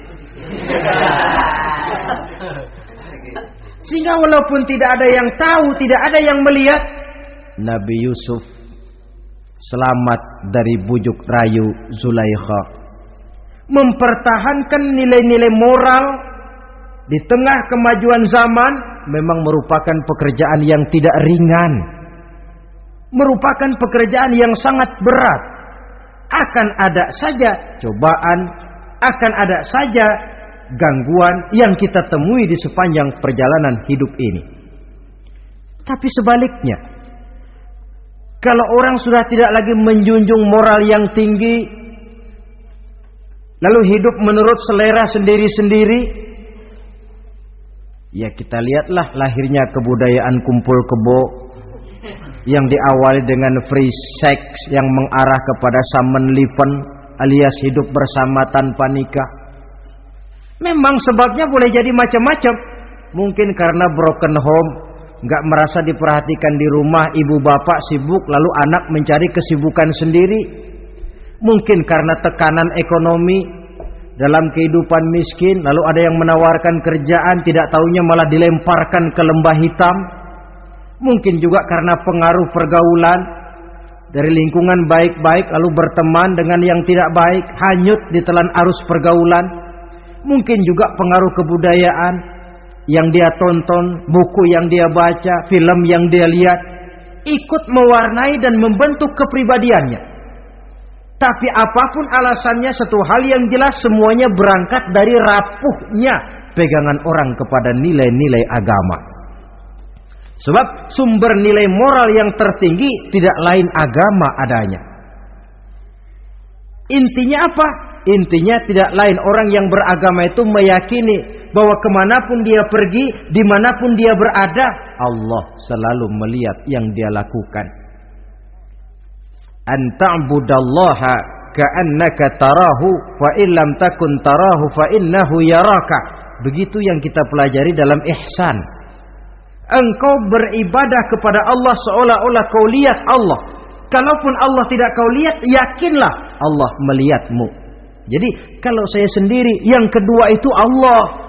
Sehingga walaupun tidak ada yang tahu, tidak ada yang melihat, Nabi Yusuf selamat dari bujuk rayu Zulaikha. Mempertahankan nilai-nilai moral di tengah kemajuan zaman memang merupakan pekerjaan yang tidak ringan. Merupakan pekerjaan yang sangat berat. Akan ada saja cobaan, akan ada saja gangguan yang kita temui di sepanjang perjalanan hidup ini. Tapi sebaliknya, kalau orang sudah tidak lagi menjunjung moral yang tinggi, lalu hidup menurut selera sendiri-sendiri, ya kita lihatlah lahirnya kebudayaan kumpul kebo yang diawali dengan free sex yang mengarah kepada Samenleven alias hidup bersama tanpa nikah. Memang sebabnya boleh jadi macam-macam. Mungkin karena broken home, nggak merasa diperhatikan di rumah, ibu bapak sibuk, lalu anak mencari kesibukan sendiri. Mungkin karena tekanan ekonomi dalam kehidupan miskin, lalu ada yang menawarkan kerjaan, tidak taunya malah dilemparkan ke lembah hitam. Mungkin juga karena pengaruh pergaulan dari lingkungan baik-baik, lalu berteman dengan yang tidak baik, hanyut ditelan arus pergaulan. Mungkin juga pengaruh kebudayaan yang dia tonton, buku yang dia baca, film yang dia lihat, ikut mewarnai dan membentuk kepribadiannya. Tapi apapun alasannya, satu hal yang jelas, semuanya berangkat dari rapuhnya pegangan orang kepada nilai-nilai agama. Sebab sumber nilai moral yang tertinggi tidak lain agama adanya. Intinya apa? Intinya tidak lain, orang yang beragama itu meyakini bahwa kemanapun dia pergi, dimanapun dia berada, Allah selalu melihat yang dia lakukan. An ta'budallaha ka'annaka tarahu fa illam takun tarahu fa innahu yaraka. Begitu yang kita pelajari dalam ihsan. Engkau beribadah kepada Allah seolah-olah kau lihat Allah. Kalaupun Allah tidak kau lihat, yakinlah Allah melihatmu. Jadi kalau saya sendiri, yang kedua itu Allah.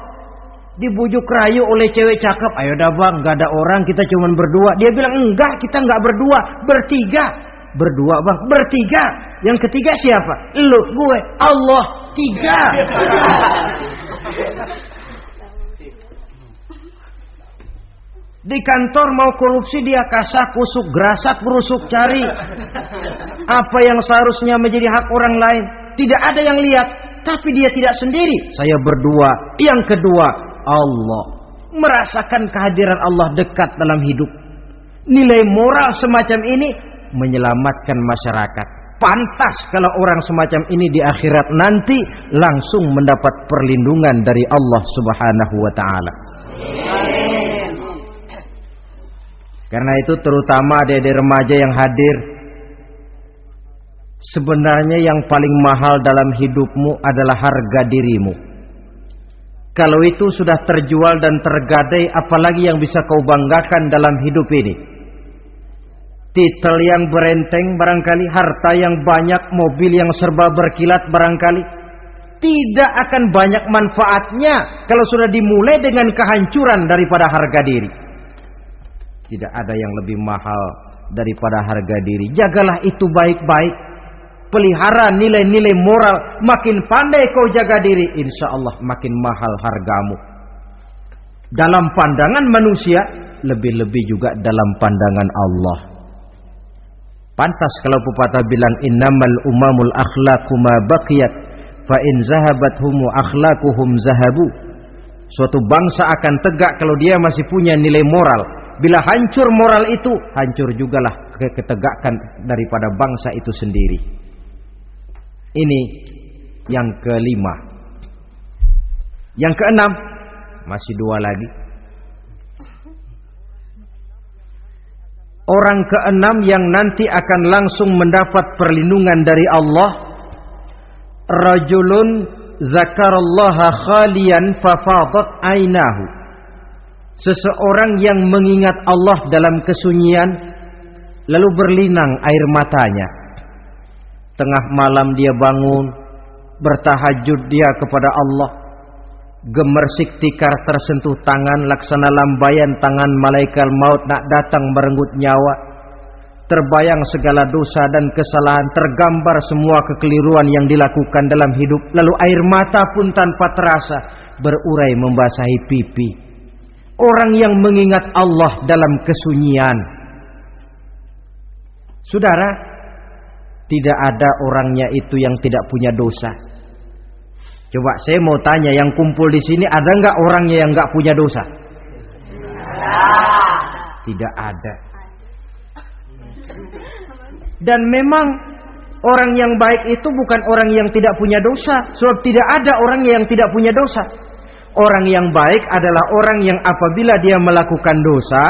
Dibujuk rayu oleh cewek cakep, ayo dah bang, gak ada orang, kita cuma berdua. Dia bilang enggak, kita enggak berdua, bertiga. Berdua bang, bertiga. Yang ketiga siapa? Lu, gue, Allah, tiga. Di kantor mau korupsi, dia kasak kusuk, gerasak berusuk, cari apa yang seharusnya menjadi hak orang lain. Tidak ada yang lihat, tapi dia tidak sendiri. Saya berdua. Yang kedua, Allah. Merasakan kehadiran Allah dekat dalam hidup. Nilai moral semacam ini menyelamatkan masyarakat. Pantas kalau orang semacam ini di akhirat nanti langsung mendapat perlindungan dari Allah Subhanahu wa ta'ala. Karena itu terutama adik-adik remaja yang hadir, sebenarnya yang paling mahal dalam hidupmu adalah harga dirimu. Kalau itu sudah terjual dan tergadai, apalagi yang bisa kau banggakan dalam hidup ini? Titel yang berenteng barangkali, harta yang banyak, mobil yang serba berkilat barangkali. Tidak akan banyak manfaatnya kalau sudah dimulai dengan kehancuran daripada harga diri. Tidak ada yang lebih mahal daripada harga diri. Jagalah itu baik-baik. Pelihara nilai-nilai moral. Makin pandai kau jaga diri, insya Allah makin mahal hargamu. Dalam pandangan manusia, lebih-lebih juga dalam pandangan Allah. Pantas kalau pepatah bilang, innamal umamul akhlaqu ma baqiyat, fa in zahabathum akhlaquhum zahabu. Suatu bangsa akan tegak kalau dia masih punya nilai moral. Bila hancur moral itu, hancur jugalah ketegakan daripada bangsa itu sendiri. Ini yang kelima. Yang keenam, masih dua lagi. Orang keenam yang nanti akan langsung mendapat perlindungan dari Allah, rajulun zakarallaha khalian fafadat ainahu. Seseorang yang mengingat Allah dalam kesunyian, lalu berlinang air matanya. Tengah malam dia bangun, bertahajud dia kepada Allah. Gemersik tikar tersentuh tangan, laksana lambaian tangan malaikat maut nak datang merenggut nyawa. Terbayang segala dosa dan kesalahan, tergambar semua kekeliruan yang dilakukan dalam hidup. Lalu air mata pun tanpa terasa berurai membasahi pipi. Orang yang mengingat Allah dalam kesunyian. Saudara, tidak ada orangnya itu yang tidak punya dosa. Coba saya mau tanya, yang kumpul di sini ada nggak orangnya yang nggak punya dosa? Tidak ada. Dan memang orang yang baik itu bukan orang yang tidak punya dosa, sebab tidak ada orang yang tidak punya dosa. Orang yang baik adalah orang yang apabila dia melakukan dosa,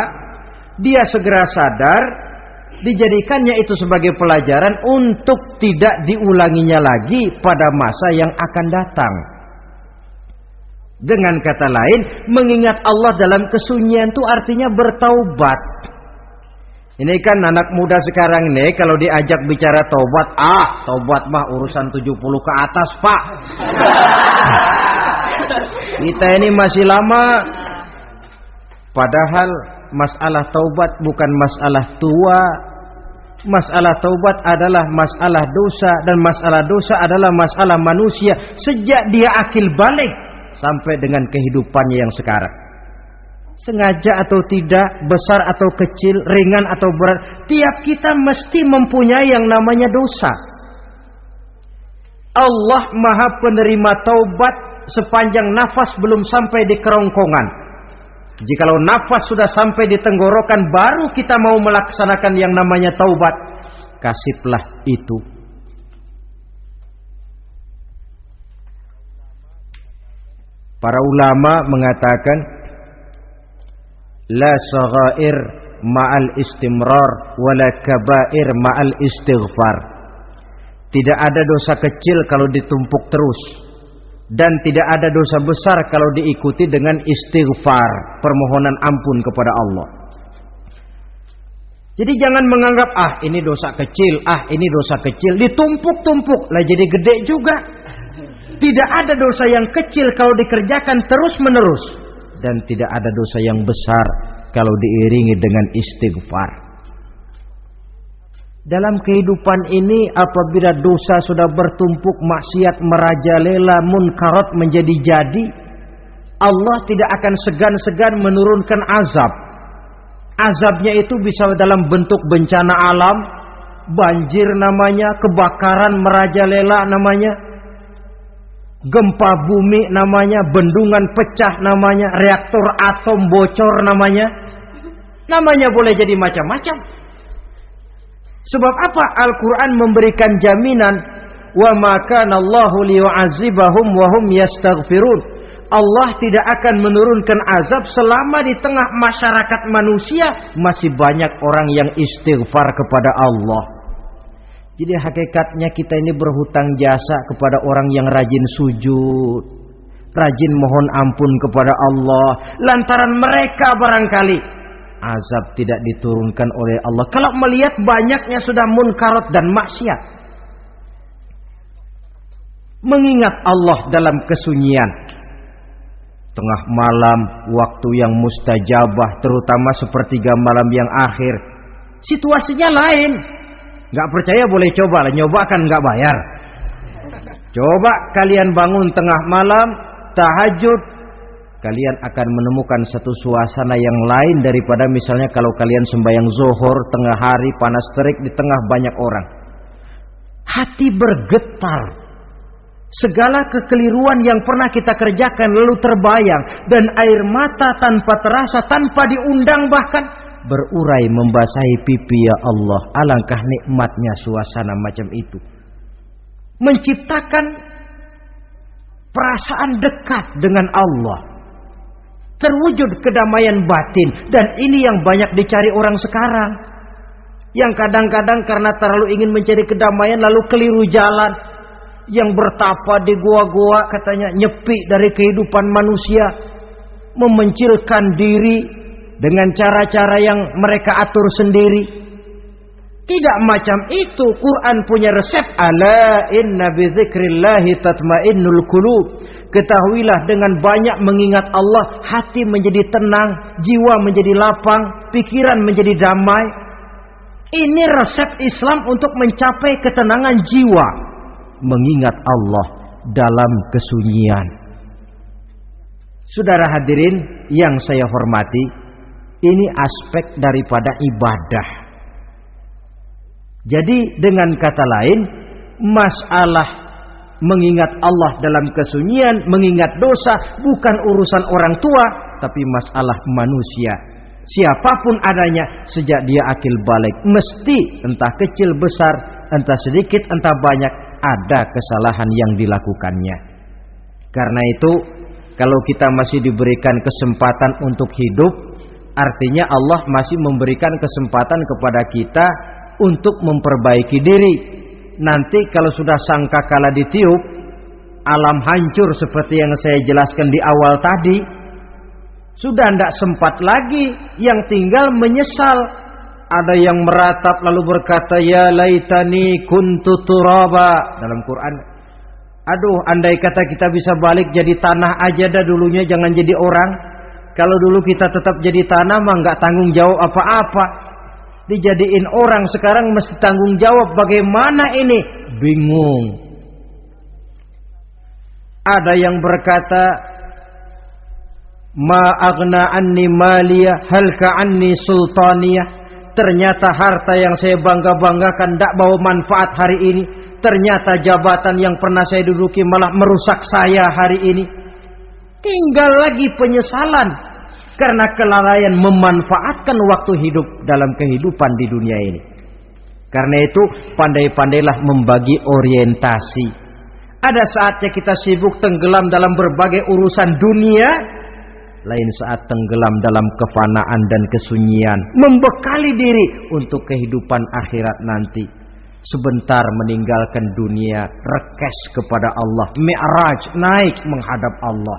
dia segera sadar, dijadikannya itu sebagai pelajaran untuk tidak diulanginya lagi pada masa yang akan datang. Dengan kata lain, mengingat Allah dalam kesunyian itu artinya bertaubat. Ini kan anak muda sekarang ini kalau diajak bicara taubat, taubat mah urusan 70 ke atas, Pak. Kita ini masih lama. Padahal masalah taubat bukan masalah tua. Masalah taubat adalah masalah dosa, dan masalah dosa adalah masalah manusia sejak dia akil balik sampai dengan kehidupannya yang sekarang. Sengaja atau tidak, besar atau kecil, ringan atau berat, tiap kita mesti mempunyai yang namanya dosa. Allah Maha penerima taubat sepanjang nafas belum sampai di kerongkongan. Jikalau nafas sudah sampai di tenggorokan, baru kita mau melaksanakan yang namanya taubat. Kasihlah itu. Para ulama mengatakan, la saghair ma'al istimrar wala kabair ma'al istighfar. Tidak ada dosa kecil kalau ditumpuk terus, dan tidak ada dosa besar kalau diikuti dengan istighfar, permohonan ampun kepada Allah. Jadi jangan menganggap ini dosa kecil, ini dosa kecil, ditumpuk-tumpuk lah jadi gede juga. Tidak ada dosa yang kecil kalau dikerjakan terus-menerus, dan tidak ada dosa yang besar kalau diiringi dengan istighfar. Dalam kehidupan ini apabila dosa sudah bertumpuk, maksiat merajalela, munkarat menjadi jadi, Allah tidak akan segan-segan menurunkan azab. Azabnya itu bisa dalam bentuk bencana alam, banjir namanya, kebakaran merajalela namanya, gempa bumi namanya, bendungan pecah namanya, reaktor atom bocor namanya. Namanya boleh jadi macam-macam. Sebab apa? Al-Quran memberikan jaminan, wa ma kana Allahu liyu'adzibahum wa hum yastaghfirun. Allah tidak akan menurunkan azab selama di tengah masyarakat manusia masih banyak orang yang istighfar kepada Allah. Jadi hakikatnya kita ini berhutang jasa kepada orang yang rajin sujud, rajin mohon ampun kepada Allah. Lantaran mereka barangkali azab tidak diturunkan oleh Allah kalau melihat banyaknya sudah munkarat dan maksiat. Mengingat Allah dalam kesunyian, tengah malam, waktu yang mustajabah, terutama sepertiga malam yang akhir, situasinya lain. Gak percaya boleh coba lah, nyoba kan gak bayar. Coba kalian bangun tengah malam, tahajud, kalian akan menemukan satu suasana yang lain daripada misalnya kalau kalian sembahyang zuhur tengah hari panas terik di tengah banyak orang. Hati bergetar. Segala kekeliruan yang pernah kita kerjakan lalu terbayang, dan air mata tanpa terasa, tanpa diundang bahkan berurai membasahi pipi. Ya Allah, alangkah nikmatnya suasana macam itu, menciptakan perasaan dekat dengan Allah, terwujud kedamaian batin. Dan ini yang banyak dicari orang sekarang, yang kadang-kadang karena terlalu ingin mencari kedamaian lalu keliru jalan. Yang bertapa di gua-gua katanya nyepi dari kehidupan manusia, memencilkan diri dengan cara-cara yang mereka atur sendiri. Tidak macam itu. Quran punya resep. Ala inna bidzikrillahi tatmainnul qulub. Ketahuilah, dengan banyak mengingat Allah, hati menjadi tenang, jiwa menjadi lapang, pikiran menjadi damai. Ini resep Islam untuk mencapai ketenangan jiwa. Mengingat Allah dalam kesunyian. Saudara hadirin yang saya hormati, ini aspek daripada ibadah. Jadi dengan kata lain, masalah mengingat Allah dalam kesunyian, mengingat dosa bukan urusan orang tua, tapi masalah manusia. Siapapun adanya, sejak dia akil balik, mesti entah kecil besar, entah sedikit entah banyak, ada kesalahan yang dilakukannya. Karena itu, kalau kita masih diberikan kesempatan untuk hidup, artinya Allah masih memberikan kesempatan kepada kita untuk memperbaiki diri. Nanti kalau sudah sangkakala ditiup, alam hancur seperti yang saya jelaskan di awal tadi, sudah tidak sempat lagi, yang tinggal menyesal. Ada yang meratap lalu berkata, ya laitani kuntu turaba. Dalam Quran, aduh andai kata kita bisa balik jadi tanah aja dah dulunya, jangan jadi orang. Kalau dulu kita tetap jadi tanah mah nggak tanggung jawab apa-apa. Dijadiin orang sekarang mesti tanggung jawab. Bagaimana ini? Bingung. Ada yang berkata, ma aghna anni maliyah halka anni sultaniyah. Ternyata harta yang saya bangga-banggakan tidak bawa manfaat hari ini. Ternyata jabatan yang pernah saya duduki malah merusak saya hari ini. Tinggal lagi penyesalan karena kelalaian memanfaatkan waktu hidup dalam kehidupan di dunia ini. Karena itu pandai-pandailah membagi orientasi. Ada saatnya kita sibuk tenggelam dalam berbagai urusan dunia, lain saat tenggelam dalam kefanaan dan kesunyian, membekali diri untuk kehidupan akhirat nanti. Sebentar meninggalkan dunia, rekes kepada Allah, mi'raj, naik menghadap Allah,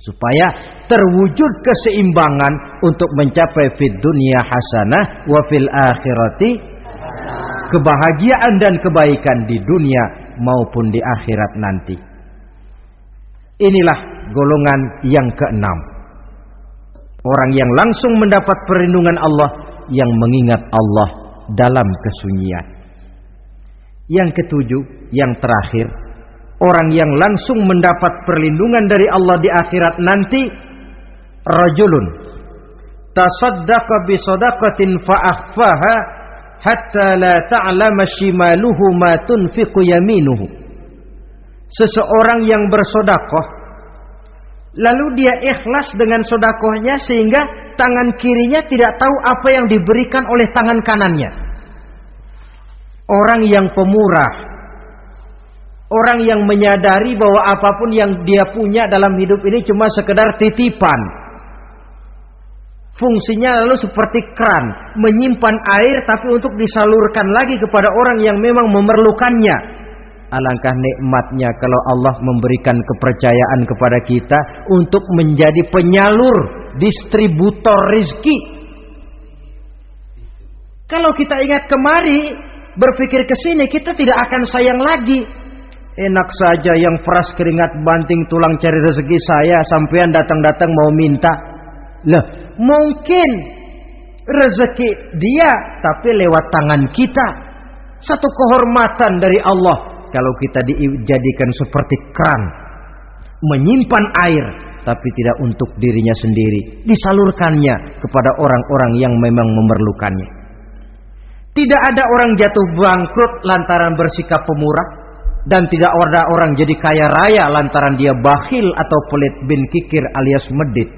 supaya terwujud keseimbangan untuk mencapai fid dunya hasanah wa fil akhirati, kebahagiaan dan kebaikan di dunia maupun di akhirat nanti. Inilah golongan yang keenam, orang yang langsung mendapat perlindungan Allah, yang mengingat Allah dalam kesunyian. Yang ketujuh, yang terakhir, orang yang langsung mendapat perlindungan dari Allah di akhirat nanti, rajulun tasaddaqa bi sadaqatin fa akhfaha hatta la ta'lama shimaluhu ma tunfiqu yaminuhu. Seseorang yang bersedekah, lalu dia ikhlas dengan sedekahnya sehingga tangan kirinya tidak tahu apa yang diberikan oleh tangan kanannya. Orang yang pemurah, orang yang menyadari bahwa apapun yang dia punya dalam hidup ini cuma sekedar titipan. Fungsinya lalu seperti keran, menyimpan air tapi untuk disalurkan lagi kepada orang yang memang memerlukannya. Alangkah nikmatnya kalau Allah memberikan kepercayaan kepada kita untuk menjadi penyalur, distributor rezeki. Kalau kita ingat kemari, berpikir ke sini, kita tidak akan sayang lagi. Enak saja yang peras keringat banting tulang cari rezeki saya, sampean datang-datang mau minta. Lah, mungkin rezeki dia tapi lewat tangan kita. Satu kehormatan dari Allah kalau kita dijadikan seperti keran, menyimpan air tapi tidak untuk dirinya sendiri, disalurkannya kepada orang-orang yang memang memerlukannya. Tidak ada orang jatuh bangkrut lantaran bersikap pemurah, dan tidak ada orang jadi kaya raya lantaran dia bakhil atau pelit bin kikir alias medit.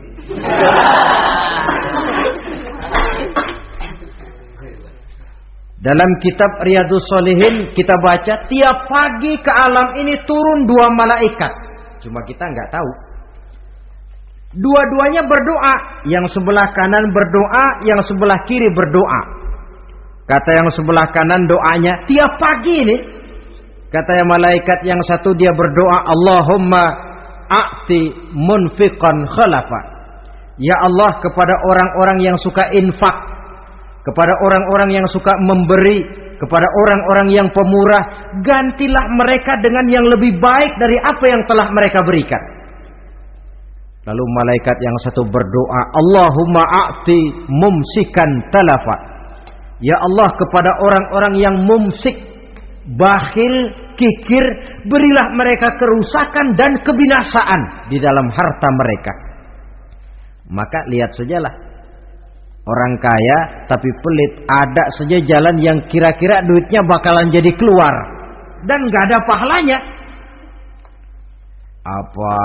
Dalam kitab Riyadhus Shalihin kita baca, tiap pagi ke alam ini turun 2 malaikat. Cuma kita nggak tahu. Dua-duanya berdoa, yang sebelah kanan berdoa, yang sebelah kiri berdoa. Kata yang sebelah kanan doanya tiap pagi ini. Kata yang malaikat yang satu dia berdoa, Allahumma a'ti munfiqan khalafa. Ya Allah, kepada orang-orang yang suka infak, kepada orang-orang yang suka memberi, kepada orang-orang yang pemurah, gantilah mereka dengan yang lebih baik dari apa yang telah mereka berikan. Lalu malaikat yang satu berdoa, Allahumma a'ti mumsikan talafa. Ya Allah, kepada orang-orang yang mumsik, bakhil, kikir, berilah mereka kerusakan dan kebinasaan di dalam harta mereka. Maka lihat sajalah, orang kaya tapi pelit, ada saja jalan yang kira-kira duitnya bakalan jadi keluar. dan nggak ada pahalanya. Apa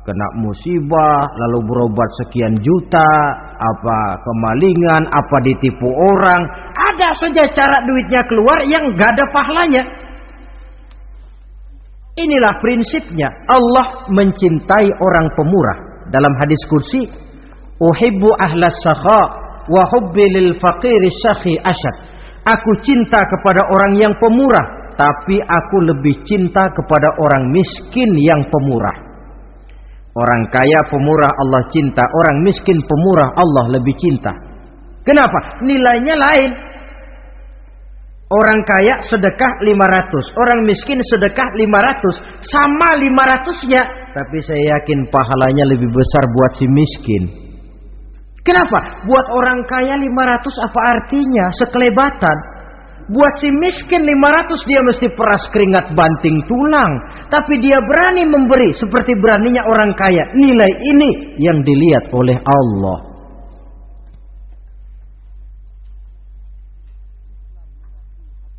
kena musibah lalu berobat sekian juta, apa kemalingan, apa ditipu orang, ada saja cara duitnya keluar yang nggak ada pahalanya. Inilah prinsipnya. Allah mencintai orang pemurah. Dalam hadis kursi, uhibbu ahlas sakha wa hubbi lil faqiri syakhi asyad. Aku cinta kepada orang yang pemurah, tapi aku lebih cinta kepada orang miskin yang pemurah. Orang kaya pemurah Allah cinta, orang miskin pemurah Allah lebih cinta. Kenapa? Nilainya lain. Orang kaya sedekah 500, orang miskin sedekah 500, sama 500-nya, tapi saya yakin pahalanya lebih besar buat si miskin. Kenapa? Buat orang kaya 500 apa artinya? Sekelebatan. Buat si miskin 500 dia mesti peras keringat banting tulang, tapi dia berani memberi seperti beraninya orang kaya. Nilai ini yang dilihat oleh Allah.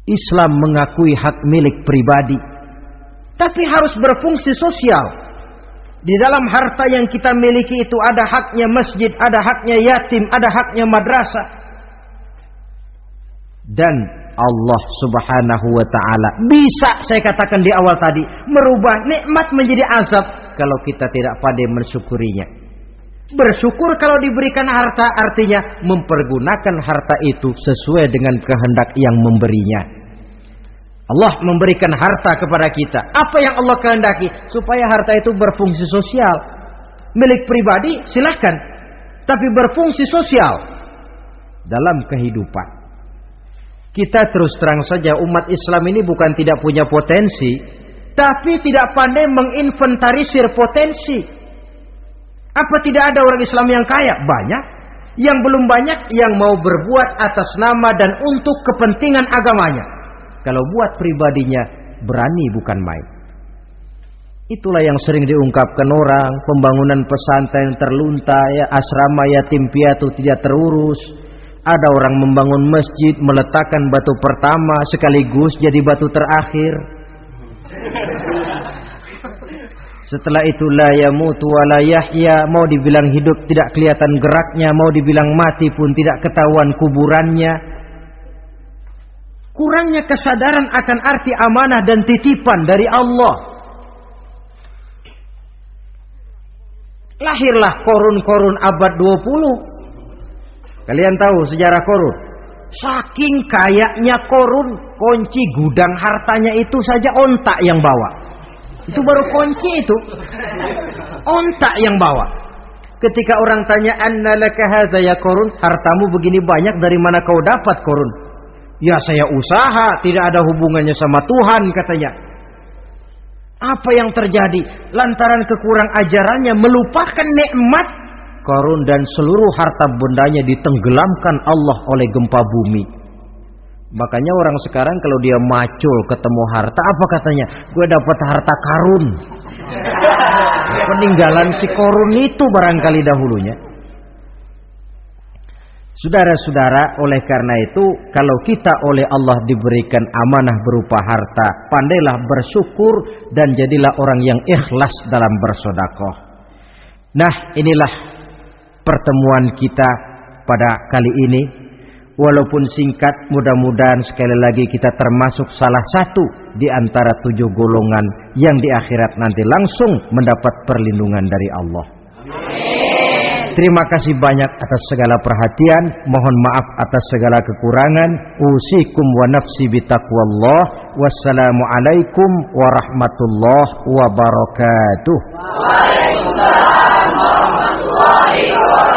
Islam mengakui hak milik pribadi, tapi harus berfungsi sosial. Di dalam harta yang kita miliki itu ada haknya masjid, ada haknya yatim, ada haknya madrasah. Dan Allah Subhanahu wa ta'ala bisa, saya katakan di awal tadi, merubah nikmat menjadi azab kalau kita tidak pandai mensyukurinya. Bersyukur kalau diberikan harta artinya mempergunakan harta itu sesuai dengan kehendak yang memberinya. Allah memberikan harta kepada kita. Apa yang Allah kehendaki? Supaya harta itu berfungsi sosial. Milik pribadi silahkan, tapi berfungsi sosial dalam kehidupan. Kita terus terang saja, umat Islam ini bukan tidak punya potensi, tapi tidak pandai menginventarisir potensi. Apa tidak ada orang Islam yang kaya? Banyak. Yang belum banyak yang mau berbuat atas nama dan untuk kepentingan agamanya. Kalau buat pribadinya berani bukan main. Itulah yang sering diungkapkan orang, pembangunan pesantren terlunta, ya, asrama yatim piatu tidak terurus. Ada orang membangun masjid, meletakkan batu pertama sekaligus jadi batu terakhir. Setelah itu la yamutu wa la yahya, mau dibilang hidup tidak kelihatan geraknya, mau dibilang mati pun tidak ketahuan kuburannya. Kurangnya kesadaran akan arti amanah dan titipan dari Allah. Lahirlah Korun-Korun abad 20. Kalian tahu sejarah Korun? Saking kayanya Korun, kunci gudang hartanya itu saja onta yang bawa. Itu baru kunci itu. Onta yang bawa. Ketika orang tanya, "Anna laka hadza ya Korun?" Hartamu begini banyak dari mana kau dapat Korun? Ya saya usaha, tidak ada hubungannya sama Tuhan katanya. Apa yang terjadi? Lantaran kekurang ajarannya melupakan nikmat, Korun dan seluruh harta bendanya ditenggelamkan Allah oleh gempa bumi. Makanya orang sekarang kalau dia macul ketemu harta, apa katanya? Gue dapat harta karun. Peninggalan si Korun itu barangkali dahulunya. Saudara-saudara, oleh karena itu, kalau kita oleh Allah diberikan amanah berupa harta, pandailah bersyukur dan jadilah orang yang ikhlas dalam bersedekah. Nah, inilah pertemuan kita pada kali ini. Walaupun singkat, mudah-mudahan sekali lagi kita termasuk salah satu di antara 7 golongan yang di akhirat nanti langsung mendapat perlindungan dari Allah. Terima kasih banyak atas segala perhatian. Mohon maaf atas segala kekurangan. Usikum wa nafsi bitaqwallah. Wassalamualaikum warahmatullahi wabarakatuh. Waalaikumsalam warahmatullahi wabarakatuh.